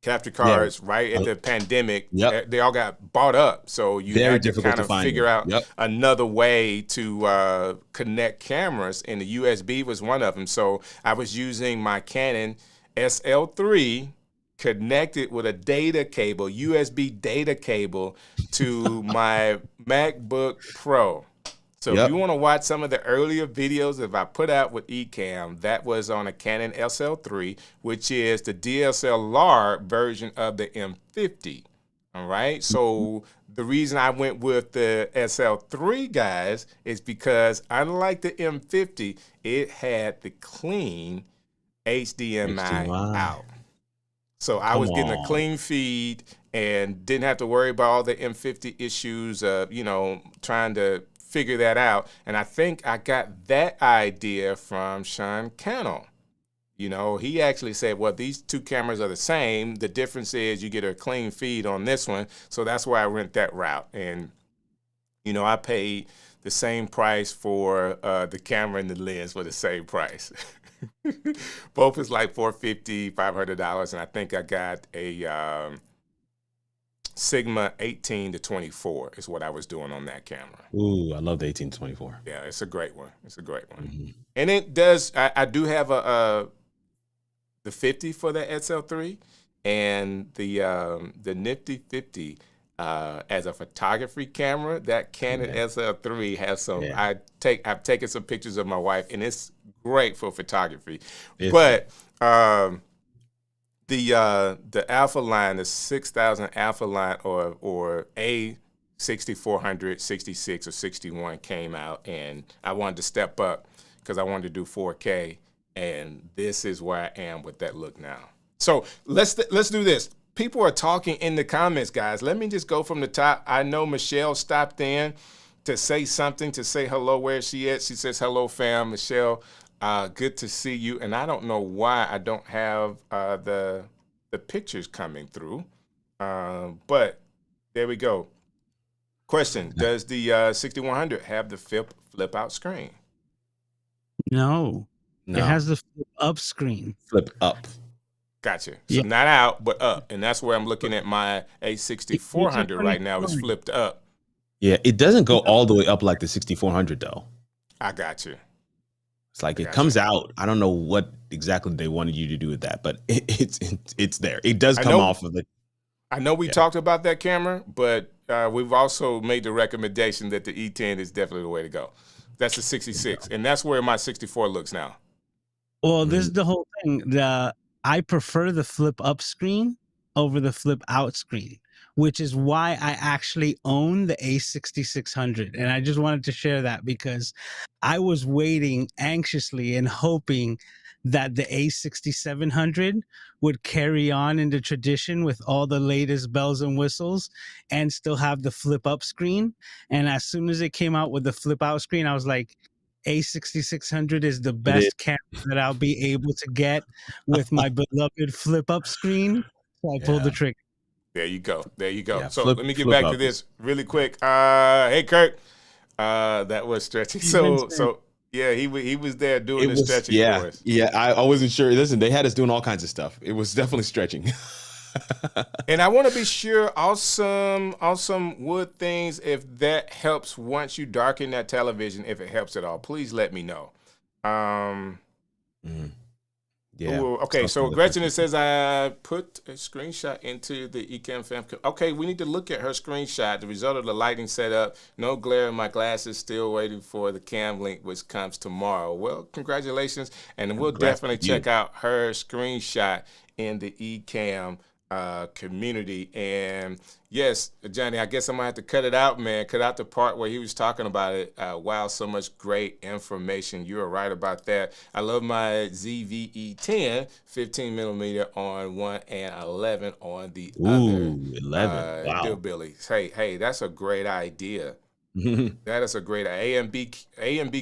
Capture cards right at the pandemic, they all got bought up. So you had to kind of figure out another way to connect cameras, and the USB was one of them. So I was using my Canon SL3 connected with a data cable, USB data cable, to my MacBook Pro. So if you want to watch some of the earlier videos that I put out with Ecamm, that was on a Canon SL3, which is the DSLR version of the M50. All right. So the reason I went with the SL3, guys, is because unlike the M50, it had the clean HDMI out. So I was getting a clean feed and didn't have to worry about all the M50 issues of, trying to figure that out. And I think I got that idea from Sean Cannell. He actually said, well, these two cameras are the same. The difference is you get a clean feed on this one. So that's why I went that route. And, I paid the same price for the camera and the lens for the same price. Both is like $450, $500, and I think I got a Sigma 18-24 is what I was doing on that camera. Ooh, I love the 18-24. Yeah, it's a great one. And it does. I do have the 50 for the SL3, and the nifty 50 as a photography camera. That Canon SL3 has some. I've taken some pictures of my wife, and it's great for photography. But the Alpha line, the 6000 Alpha line, or A6400, 66 or 61 came out, and I wanted to step up because I wanted to do 4K, and this is where I am with that look now. So let's do this. People are talking in the comments, guys. Let me just go from the top. I know Michelle stopped in to say something, to say hello. Where is she at? She says, hello, fam. Michelle, good to see you. And I don't know why I don't have the pictures coming through. But there we go. Question, does the 6100 have the flip out screen? No. It has the flip up screen. Flip up. Gotcha. So not out, but up. And that's where I'm looking at my A6400 right now. Is flipped up. Yeah, it doesn't go all the way up like the 6400 though. I got you. It's like it comes out. I don't know what exactly they wanted you to do with that, but it's there. It does come off of it. I know we talked about that camera, but we've also made the recommendation that the E10 is definitely the way to go. That's the 66, and that's where my 64 looks now. Well, this is the whole thing. I prefer the flip up screen over the flip out screen, which is why I actually own the A6600. And I just wanted to share that because I was waiting anxiously and hoping that the A6700 would carry on in the tradition with all the latest bells and whistles and still have the flip up screen. And as soon as it came out with the flip out screen, I was like, A6600 is the best camera that I'll be able to get with my beloved flip up screen. So I pulled the trigger. There you go. Yeah, so let me get back to this really quick. Hey, Kurt. That was stretching. So yeah, he was there doing the stretching for us. Yeah, I wasn't sure. Listen, they had us doing all kinds of stuff. It was definitely stretching. And I want to be sure awesome wood things, if that helps once you darken that television, if it helps at all, please let me know. Yeah. Ooh, okay, so Gretchen says I put a screenshot into the Ecamm fam. Okay, we need to look at her screenshot. The result of the lighting setup. No glare in my glasses. Still waiting for the cam link, which comes tomorrow. Well, congratulations, and we'll definitely check out her screenshot in the Ecamm community. And yes, Johnny, I guess I'm gonna have to cut it out, man. Cut out the part where he was talking about it. Wow, so much great information. You are right about that. I love my ZVE10 15 millimeter on one and 11 on the other. 11. Wow. Hillbillies. Hey, that's a great idea. That is a great A and B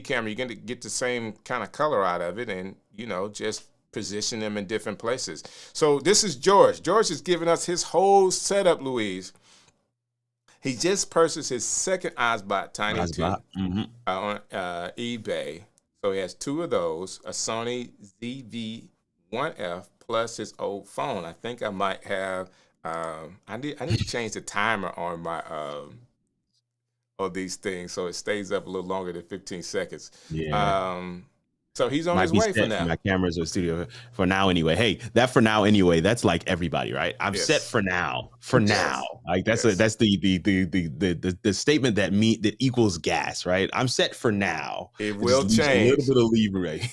camera. You're gonna get the same kind of color out of it, and just position them in different places. So this is George. George is giving us his whole setup, Louise. He just purchased his second Ozbot Tiny 2 on eBay. So he has 2 of those, a Sony ZV-1F plus his old phone. I think I might have. I need to change the timer on my of these things so it stays up a little longer than 15 seconds. Yeah. So he's on Might his be way for set now. my cameras or studio for now anyway. Hey, that for now anyway. That's like everybody, right? I'm Yes. set for now. For Yes. now, like that's Yes. that's the statement that equals gas, right? I'm set for now. It will just leaves change. a little bit of leeway.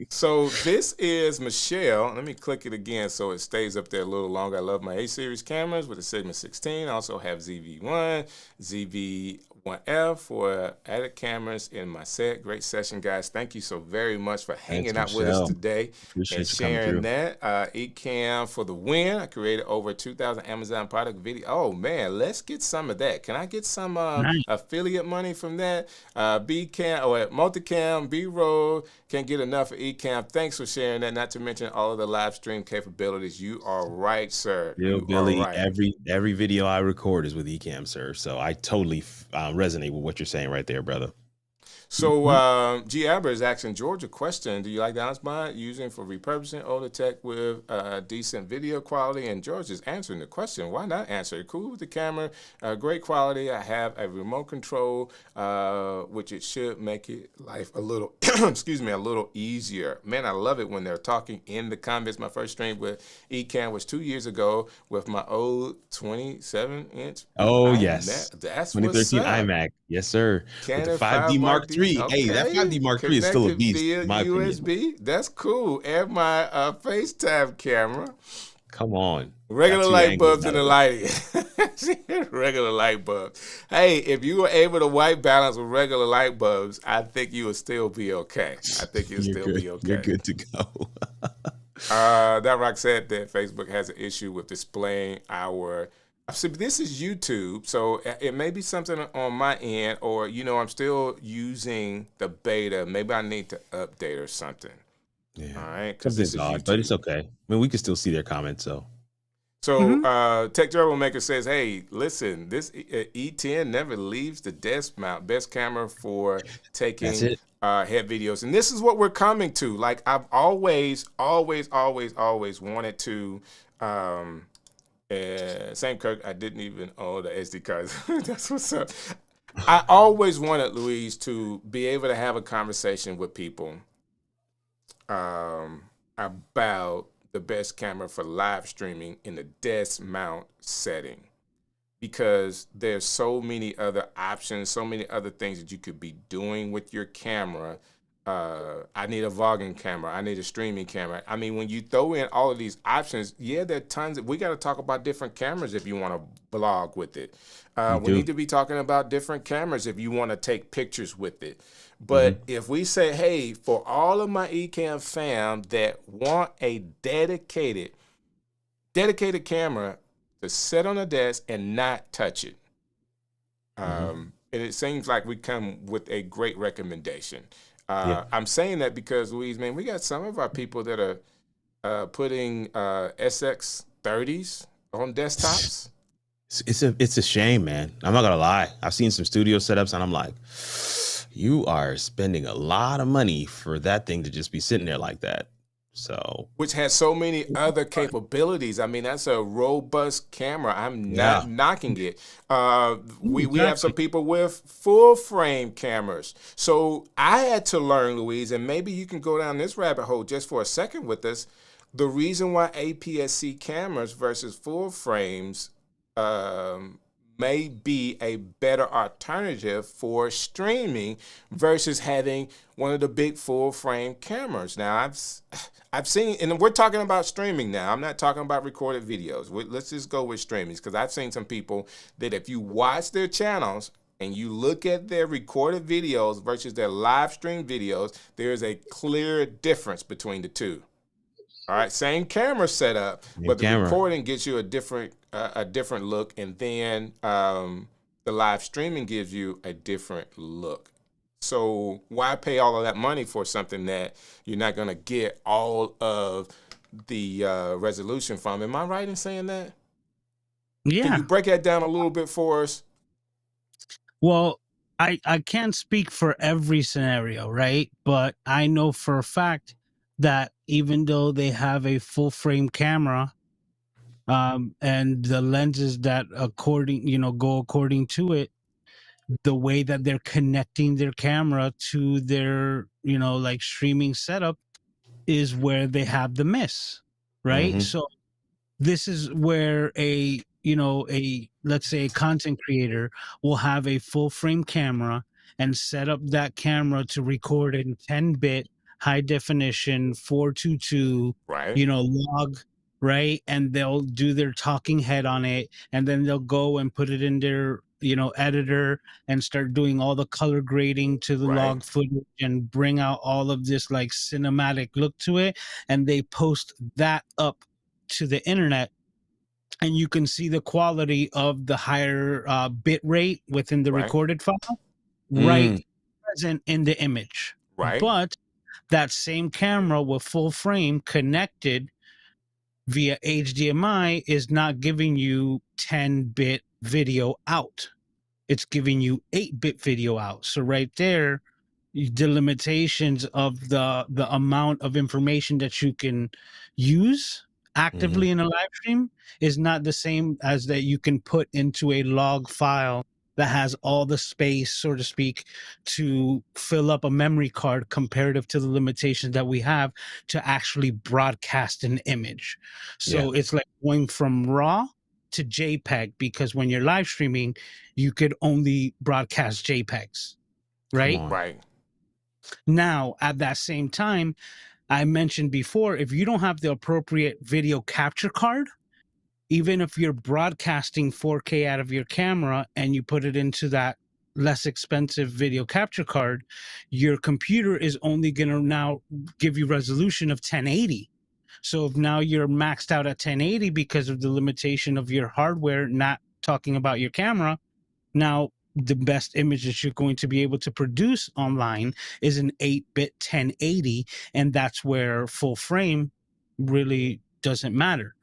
So this is Michelle. Let me click it again so it stays up there a little longer. I love my A-series cameras with the Sigma 16. I also have ZV-1, ZV-1F for added cameras in my set. Great session, guys. Thank you so very much for hanging out with us today and sharing that. Ecamm for the win. I created over 2,000 Amazon product video. Oh, man, let's get some of that. Can I get some affiliate money from that? Bcam or Multicam, B-roll. Can't get enough of Ecamm. Thanks for sharing that. Not to mention all of the live stream capabilities. You are right, sir. Yo, you Billy, are right. every video I record is with Ecamm, sir. So I totally resonate with what you're saying right there, brother. So G. Aber is asking George a question. Do you like the Ozbot using for repurposing older tech with decent video quality? And George is answering the question. Why not answer it? Cool with the camera, great quality. I have a remote control, which it should make it life a little, excuse me, a little easier. Man, I love it when they're talking in the comments. My first stream with Ecamm was 2 years ago with my old 27-inch. Oh, iMac. yes. That's 2013 what's up. iMac. Yes, sir. Canon With the 5D Mark III. Okay. Hey, that 5D Mark III is still a beast, via in my USB. opinion. That's cool. And my FaceTime camera. Come on. Regular light bulbs in the lighting. Regular light bulbs. Hey, if you were able to white balance with regular light bulbs, I think you would still be okay. I think you'll still be okay. You're good to go. That Rock said that Facebook has an issue with displaying our. So this is YouTube, so it may be something on my end, or I'm still using the beta. Maybe I need to update or something. Yeah. All right, because this is odd, but it's okay. I mean, we can still see their comments, so. So Tech Turbo Maker says, "Hey, listen, this E10 never leaves the desk mount. Best camera for taking head videos, and this is what we're coming to. Like I've always wanted to." Same Kirk, I didn't even own the SD cards. That's what's up. I always wanted, Louise, to be able to have a conversation with people about the best camera for live streaming in the desk mount setting, because there's so many other options, so many other things that you could be doing with your camera. I need a vlogging camera. I need a streaming camera. I mean, when you throw in all of these options, there are tons. We got to talk about different cameras if you want to vlog with it. We need to be talking about different cameras if you want to take pictures with it. But if we say, hey, for all of my Ecamm fam that want a dedicated camera to sit on a desk and not touch it, and it seems like we come with a great recommendation. I'm saying that because, Louise, man, we got some of our people that are putting SX30s on desktops. It's a shame, man. I'm not gonna lie. I've seen some studio setups, and I'm like, you are spending a lot of money for that thing to just be sitting there like that. So, which has so many other capabilities. I mean, that's a robust camera. I'm not knocking it. We have some people with full frame cameras. So I had to learn, Louise, and maybe you can go down this rabbit hole just for a second with us. The reason why APS-C cameras versus full frames may be a better alternative for streaming versus having one of the big full frame cameras. Now I've seen, and we're talking about streaming now. I'm not talking about recorded videos. Let's just go with streamings, because I've seen some people that if you watch their channels and you look at their recorded videos versus their live stream videos, there's a clear difference between the two. All right, same camera setup, but the recording gives you a different look, and then the live streaming gives you a different look. So why pay all of that money for something that you're not going to get all of the resolution from? Am I right in saying that? Can Yeah. you break that down a little bit for us? Well, I can't speak for every scenario, right? But I know for a fact that even though they have a full frame camera, and the lenses that go according to it, the way that they're connecting their camera to their, like streaming setup is where they have the miss, right? Mm-hmm. So this is where a let's say a content creator will have a full frame camera and set up that camera to record in 10-bit high definition 422 Right. log, right? And they'll do their talking head on it, and then they'll go and put it in their editor and start doing all the color grading to the Right. log footage and bring out all of this like cinematic look to it, and they post that up to the internet, and you can see the quality of the higher bit rate within the Right. recorded file right Mm. present in the image. Right. But that same camera with full frame connected via HDMI is not giving you 10-bit video out. It's giving you 8-bit video out. So right there, the limitations of the amount of information that you can use actively in a live stream is not the same as that you can put into a log file that has all the space, so to speak, to fill up a memory card comparative to the limitations that we have to actually broadcast an image. So it's like going from raw to JPEG, because when you're live streaming, you could only broadcast JPEGs, right? on. Right. Now, at that same time, I mentioned before, if you don't have the appropriate video capture card, even if you're broadcasting 4K out of your camera and you put it into that less expensive video capture card, your computer is only going to now give you resolution of 1080. So if now you're maxed out at 1080 because of the limitation of your hardware, not talking about your camera, now the best image that you're going to be able to produce online is an 8-bit 1080, and that's where full frame really doesn't matter,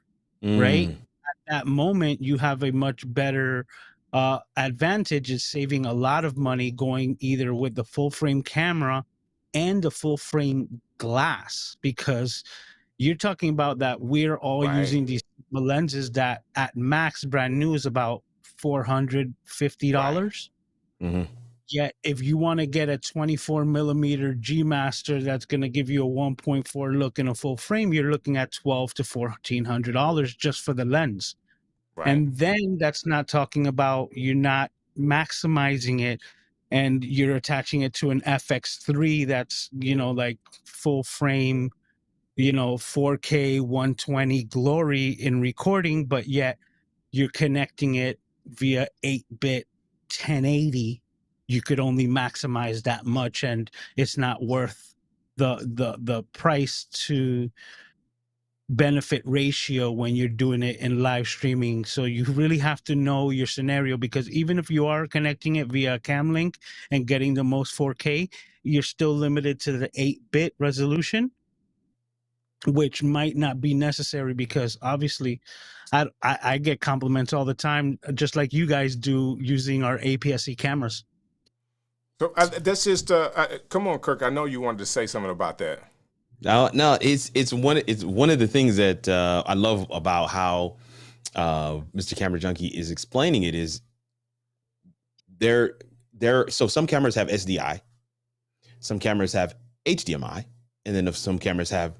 right? Mm. At that moment, you have a much better advantage is saving a lot of money going either with the full frame camera and the full frame glass, because you're talking about that we're all Right. using these lenses that at max brand new is about $450. Mm-hmm. Yet if you want to get a 24 millimeter G Master that's going to give you a 1.4 look in a full frame, you're looking at $1,200 to $1,400 just for the lens. Right. And then that's not talking about you're not maximizing it and you're attaching it to an FX3 that's, like full frame, 4K 120 glory in recording, but yet you're connecting it via 8-bit 1080. You could only maximize that much, and it's not worth the price to benefit ratio when you're doing it in live streaming. So you really have to know your scenario, because even if you are connecting it via Cam Link and getting the most 4K, you're still limited to the 8-bit resolution, which might not be necessary, because obviously I get compliments all the time, just like you guys do, using our APS-C cameras. So that's just come on, Kirk. I know you wanted to say something about that. No, it's one of the things that I love about how Mr. Camera Junkie is explaining it is so some cameras have SDI, some cameras have HDMI, and then if some cameras have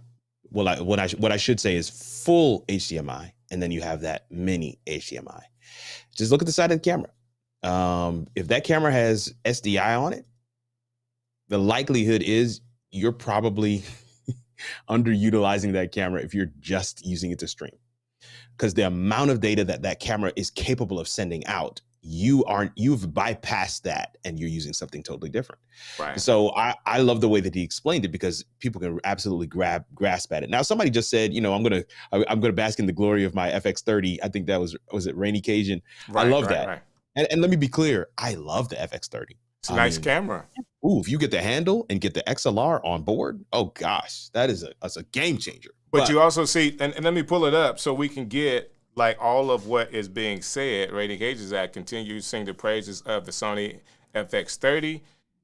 what I should say is full HDMI, and then you have that mini HDMI. Just look at the side of the camera. If that camera has SDI on it, the likelihood is you're probably underutilizing that camera if you're just using it to stream, because the amount of data that camera is capable of sending out, you've bypassed that and you're using something totally different. Right. So I love the way that he explained it, because people can absolutely grasp at it. Now, somebody just said, I'm gonna bask in the glory of my FX30. I think that was it Rainy Cajun. Right, I love right, that. right. And let me be clear, I love the FX30. It's a nice camera. Ooh, if you get the handle and get the XLR on board, oh gosh, that's a game changer. But you also see, and let me pull it up so we can get like all of what is being said, Rating Cages Act continues to sing the praises of the Sony FX30.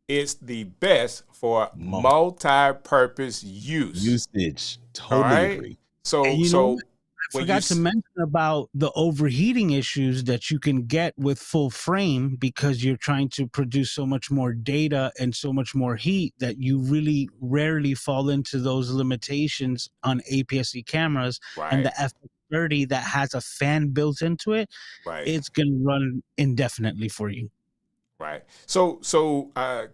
It's the best for multi-purpose use. Usage. All Totally right. agree. And So you know so what? I when you forgot to mention about the overheating issues that you can get with full frame because you're trying to produce so much more data and so much more heat that you really rarely fall into those limitations on APS-C cameras. And right, the F30 that has a fan built into it, right. it's going to run indefinitely for you. Right.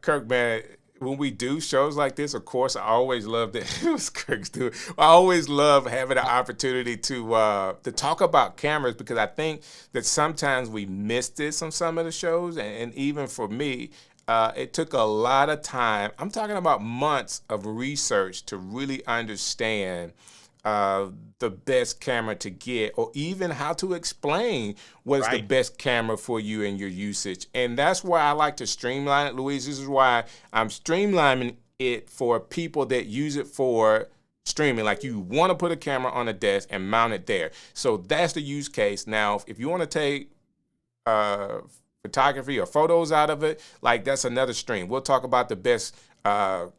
Kirk, man, when we do shows like this, of course, I always love that. It was Kirk's too. I always love having the opportunity to talk about cameras because I think that sometimes we miss this on some of the shows, and even for me, it took a lot of time. I'm talking about months of research to really understand the best camera to get, or even how to explain what's the Right. best camera for you and your usage. And that's why I like to streamline it, Louise. This is why I'm streamlining it for people that use it for streaming. Like you want to put a camera on a desk and mount it there. So that's the use case. Now, if you want to take uh, photography or photos out of it, like that's another stream. We'll talk about the best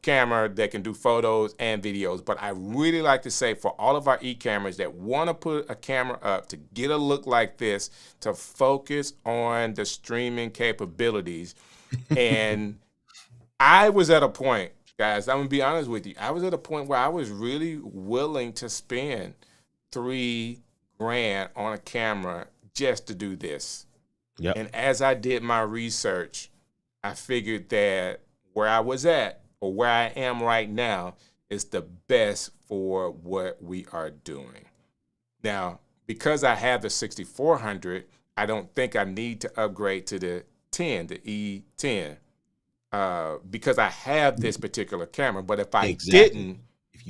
camera that can do photos and videos. But I really like to say for all of our e-cameras that want to put a camera up to get a look like this, to focus on the streaming capabilities. And I was at a point, guys, I'm gonna be honest with you. I was at a point where I was really willing to spend $3,000 on a camera just to do this. Yep. And as I did my research, I figured that where I was at or where I am right now is the best for what we are doing. Now, because I have the 6400, I don't think I need to upgrade to the E10, because I have this particular camera. But if I Exactly.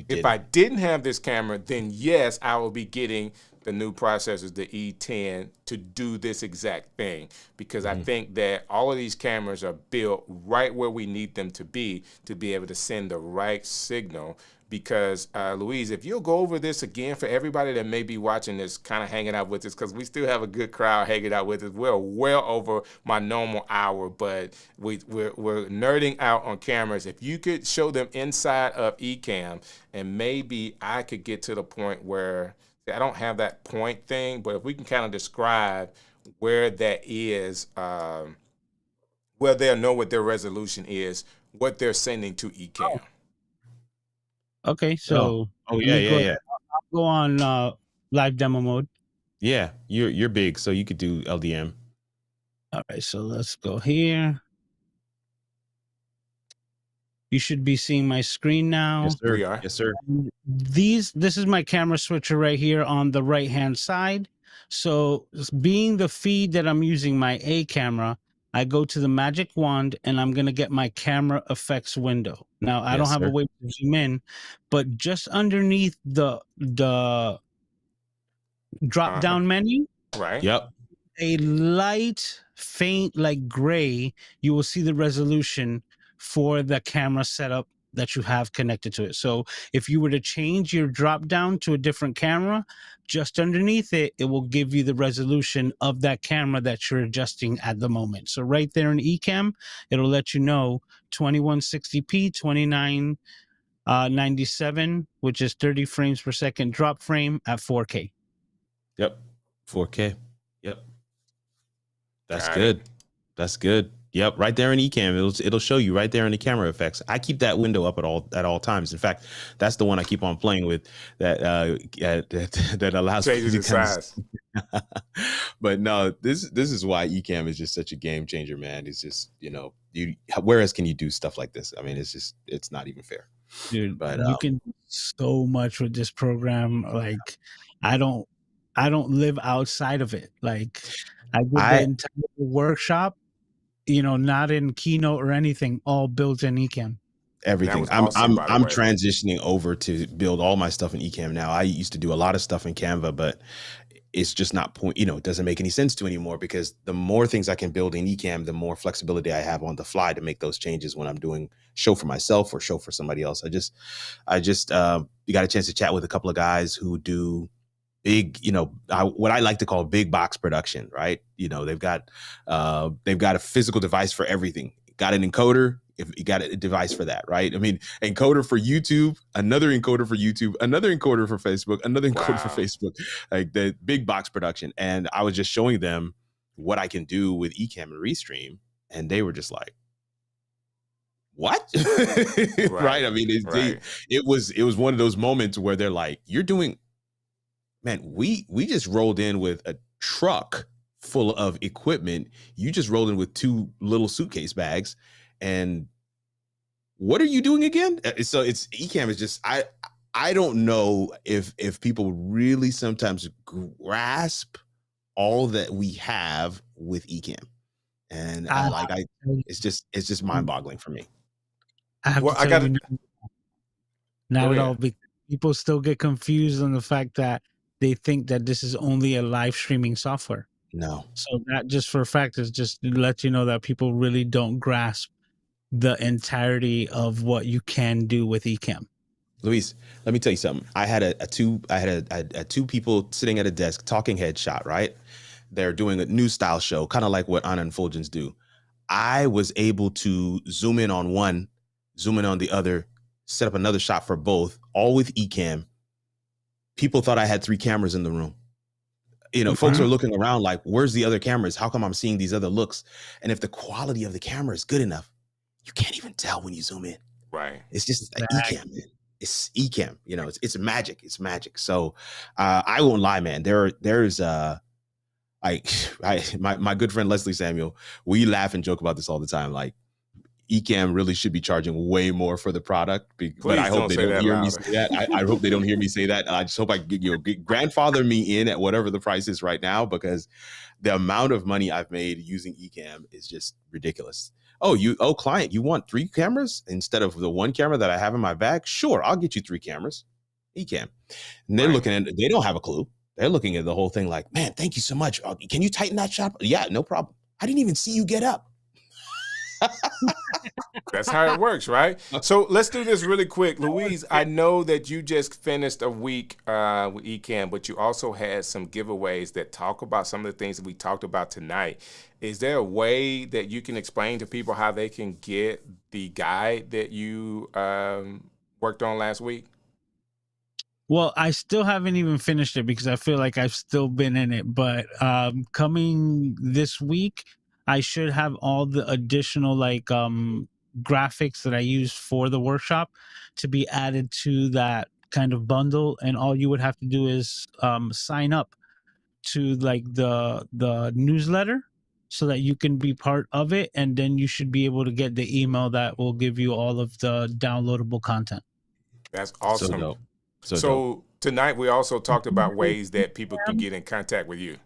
if I didn't have this camera, then yes, I will be getting the new processors, the E10, to do this exact thing. Because I think that all of these cameras are built right where we need them to be able to send the right signal. Because, Louise, if you'll go over this again for everybody that may be watching this, kind of hanging out with us, because we still have a good crowd hanging out with us. We're well over my normal hour, but we're nerding out on cameras. If you could show them inside of Ecamm, and maybe I could get to the point where I don't have that point thing, but if we can kind of describe where that is, where they'll know what their resolution is, what they're sending to Ecamm. Okay, so Oh let yeah, me yeah, go, yeah. go on live demo mode. Yeah, you're big, so you could do LDM. All right, so let's go here. You should be seeing my screen now. Yes, sir. We are. Yes, sir. This is my camera switcher right here on the right hand side. So being the feed that I'm using my A camera, I go to the magic wand and I'm going to get my camera effects window. Now I don't Yes, have a sir. way to zoom in, but just underneath the drop down menu, Right. Yep. a light faint like gray, you will see the resolution for the camera setup that you have connected to it. So if you were to change your drop down to a different camera, just underneath it, it will give you the resolution of that camera that you're adjusting at the moment. So right there in Ecamm, it'll let you know 2160p, 2997, which is 30 frames per second drop frame at 4K. Yep. 4K. Yep. That's Got good. it. That's good. Yep, right there in Ecamm, it'll show you right there in the camera effects. I keep that window up at all times. In fact, that's the one I keep on playing with that that allows Changes me the to kind size. But no, this is why Ecamm is just such a game changer, man. It's just, where else can you do stuff like this? I mean, it's not even fair. Dude, But you can do so much with this program. Like, I don't live outside of it. Like, I did the entire workshop, not in Keynote or anything, all built in Ecamm. everything. was awesome, by the I'm way. transitioning over to build all my stuff in Ecamm now. I used to do a lot of stuff in Canva, but it's just not it doesn't make any sense to anymore, because the more things I can build in Ecamm, the more flexibility I have on the fly to make those changes when I'm doing show for myself or show for somebody else. I just you got a chance to chat with a couple of guys who do big, what I like to call big box production, right? They've got a physical device for everything. Got an encoder, if you got a device for that, right? I mean, encoder for YouTube, another encoder for YouTube, another encoder for Facebook, another encoder for Facebook, like the big box production. And I was just showing them what I can do with Ecamm and Restream, and they were just like, what? Right. I mean, it was one of those moments where they're like, you're doing, man, we just rolled in with a truck full of equipment. You just rolled in with 2 little suitcase bags, and what are you doing again? So it's Ecamm is just, I don't know if people really sometimes grasp all that we have with Ecamm, and it's just mind boggling for me. I have to tell you, not at all, because people still get confused on the fact that they think that this is only a live streaming software. No. So that just for a fact is just to let you know that people really don't grasp the entirety of what you can do with Ecamm. Luis, let me tell you something. I had two people sitting at a desk, talking head shot, right? They're doing a new style show, kind of like what Anna and Fulgens do. I was able to zoom in on one, zoom in on the other, set up another shot for both, all with Ecamm. People thought I had 3 cameras in the room. Folks are looking around like, where's the other cameras? How come I'm seeing these other looks? And if the quality of the camera is good enough, you can't even tell when you zoom in. Right. It's just Ecamm, man. It's Ecamm. It's magic. It's magic. So I won't lie, man. There's my good friend Leslie Samuel, we laugh and joke about this all the time. Like, Ecamm really should be charging way more for the product, but I hope they don't hear me say that. I hope they don't hear me say that. I just hope I grandfather me in at whatever the price is right now, because the amount of money I've made using Ecamm is just ridiculous. Client, you want 3 cameras instead of the 1 camera that I have in my bag? Sure, I'll get you 3 cameras. Ecamm. And they're looking at it, they don't have a clue. They're looking at the whole thing like, man, thank you so much. Can you tighten that shot? Yeah, no problem. I didn't even see you get up. That's how it works, right? So let's do this really quick. Louise, I know that you just finished a week with Ecamm, but you also had some giveaways that talk about some of the things that we talked about tonight. Is there a way that you can explain to people how they can get the guide that you worked on last week? Well, I still haven't even finished it because I feel like I've still been in it. But coming this week, I should have all the additional graphics that I used for the workshop to be added to that kind of bundle. And all you would have to do is sign up to the newsletter so that you can be part of it. And then you should be able to get the email that will give you all of the downloadable content. That's awesome. So dope. So tonight we also talked about ways that people can get in contact with you.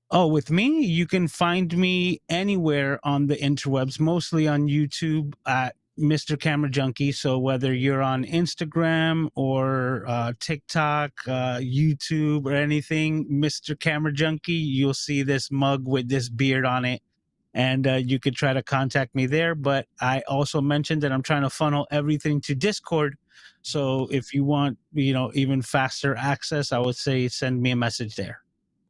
Oh, with me, you can find me anywhere on the interwebs, mostly on YouTube at Mr. Camera Junkie. So whether you're on Instagram or TikTok, YouTube, or anything, Mr. Camera Junkie, you'll see this mug with this beard on it. And you could try to contact me there. But I also mentioned that I'm trying to funnel everything to Discord. So if you want, even faster access, I would say send me a message there.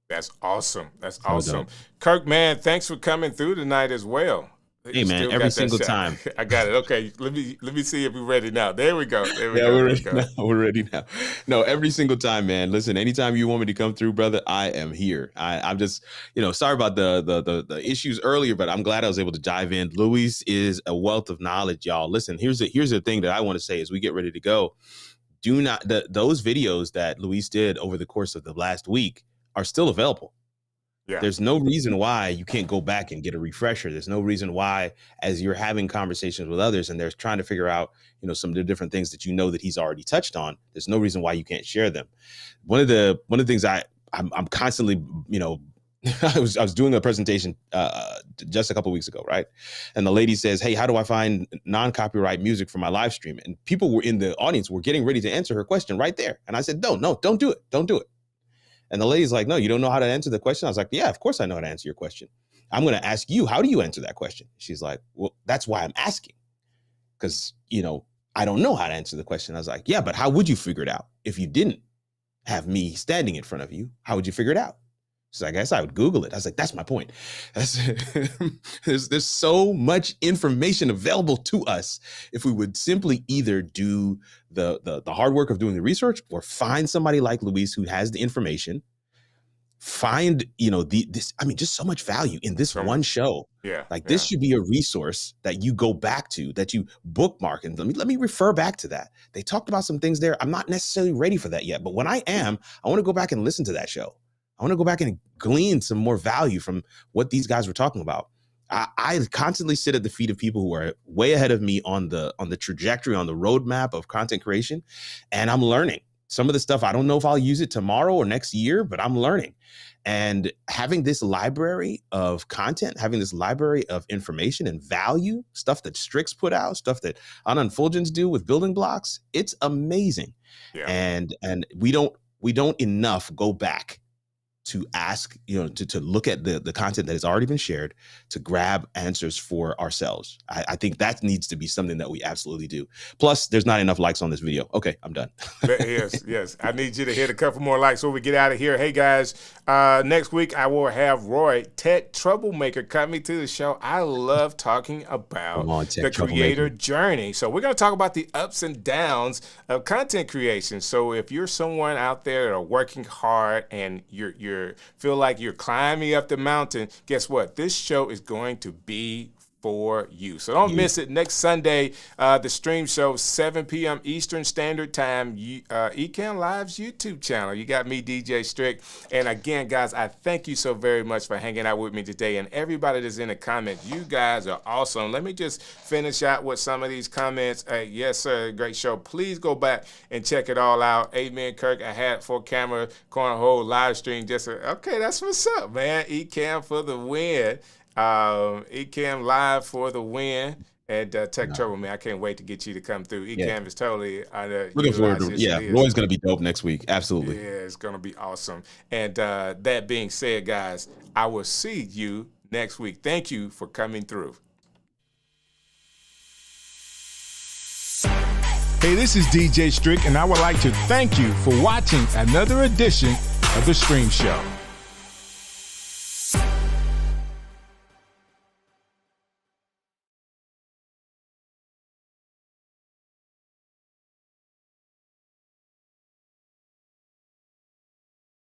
That's awesome. That's awesome. Kirk, man, thanks for coming through tonight as well. Hey, man, every single time. I got it. Okay, let me see if we're ready now. There we go. We're ready now. No, every single time, man. Listen, anytime you want me to come through, brother, I am here. I'm just, sorry about the issues earlier, but I'm glad I was able to dive in. Luis is a wealth of knowledge, y'all. Listen, here's the thing that I want to say as we get ready to go. Do not those videos that Luis did over the course of the last week are still available. Yeah. There's no reason why you can't go back and get a refresher. There's no reason why, as you're having conversations with others and they're trying to figure out, some of the different things that that he's already touched on, there's no reason why you can't share them. One of the things I'm constantly, I was doing a presentation just a couple of weeks ago, right? And the lady says, "Hey, how do I find non-copyright music for my live stream?" And people were in the audience were getting ready to answer her question right there. And I said, "No, don't do it. Don't do it." And the lady's like, "No, you don't know how to answer the question?" I was like, "Yeah, of course I know how to answer your question. I'm going to ask you, how do you answer that question?" She's like, "Well, that's why I'm asking. Because, I don't know how to answer the question." I was like, "Yeah, but how would you figure it out if you didn't?" have me standing in front of you, how would you figure it out? So I guess I would Google it. I was like, that's my point. That's there's so much information available to us if we would simply either do the hard work of doing the research or find somebody like Luis who has the information. Find, just so much value in this one show. Yeah. Like this should be a resource that you go back to, that you bookmark, and let me refer back to that. They talked about some things there. I'm not necessarily ready for that yet, but when I am, I want to go back and listen to that show. I want to go back and glean some more value from what these guys were talking about. I constantly sit at the feet of people who are way ahead of me on the trajectory, on the roadmap of content creation, and I'm learning. Some of the stuff, I don't know if I'll use it tomorrow or next year, but I'm learning. And having this library of content, having this library of information and value, stuff that Strick's put out, stuff that Unfulgence do with building blocks, it's amazing. Yeah. And we don't enough go back to ask, to look at the content that has already been shared, to grab answers for ourselves. I think that needs to be something that we absolutely do. Plus, there's not enough likes on this video. Okay, I'm done. Yes. I need you to hit a couple more likes before we get out of here. Hey, guys, next week I will have Roy, Tech Troublemaker, coming to the show. I love talking about the creator journey. So we're going to talk about the ups and downs of content creation. So if you're someone out there that are working hard and you feel like you're climbing up the mountain, guess what? This show is going to be for you. So don't miss it. Next Sunday, the stream show, 7 p.m. Eastern Standard Time, Ecamm Live's YouTube channel. You got me, DJ Strick. And again, guys, I thank you so very much for hanging out with me today. And everybody that's in the comments, you guys are awesome. Let me just finish out with some of these comments. Yes, sir, great show. Please go back and check it all out. Amen, Kirk. I had 4-camera cornhole live stream. Okay, that's what's up, man. Ecamm for the win. Ecamm Live for the win. And Tech Trouble, man, I can't wait to get you to come through. Ecamm is totally looking forward to it. Yeah, Roy's going to be dope next week. Absolutely. Yeah, it's going to be awesome. And that being said, guys, I will see you next week. Thank you for coming through. Hey, this is DJ Strick, and I would like to thank you for watching another edition of The Stream Show.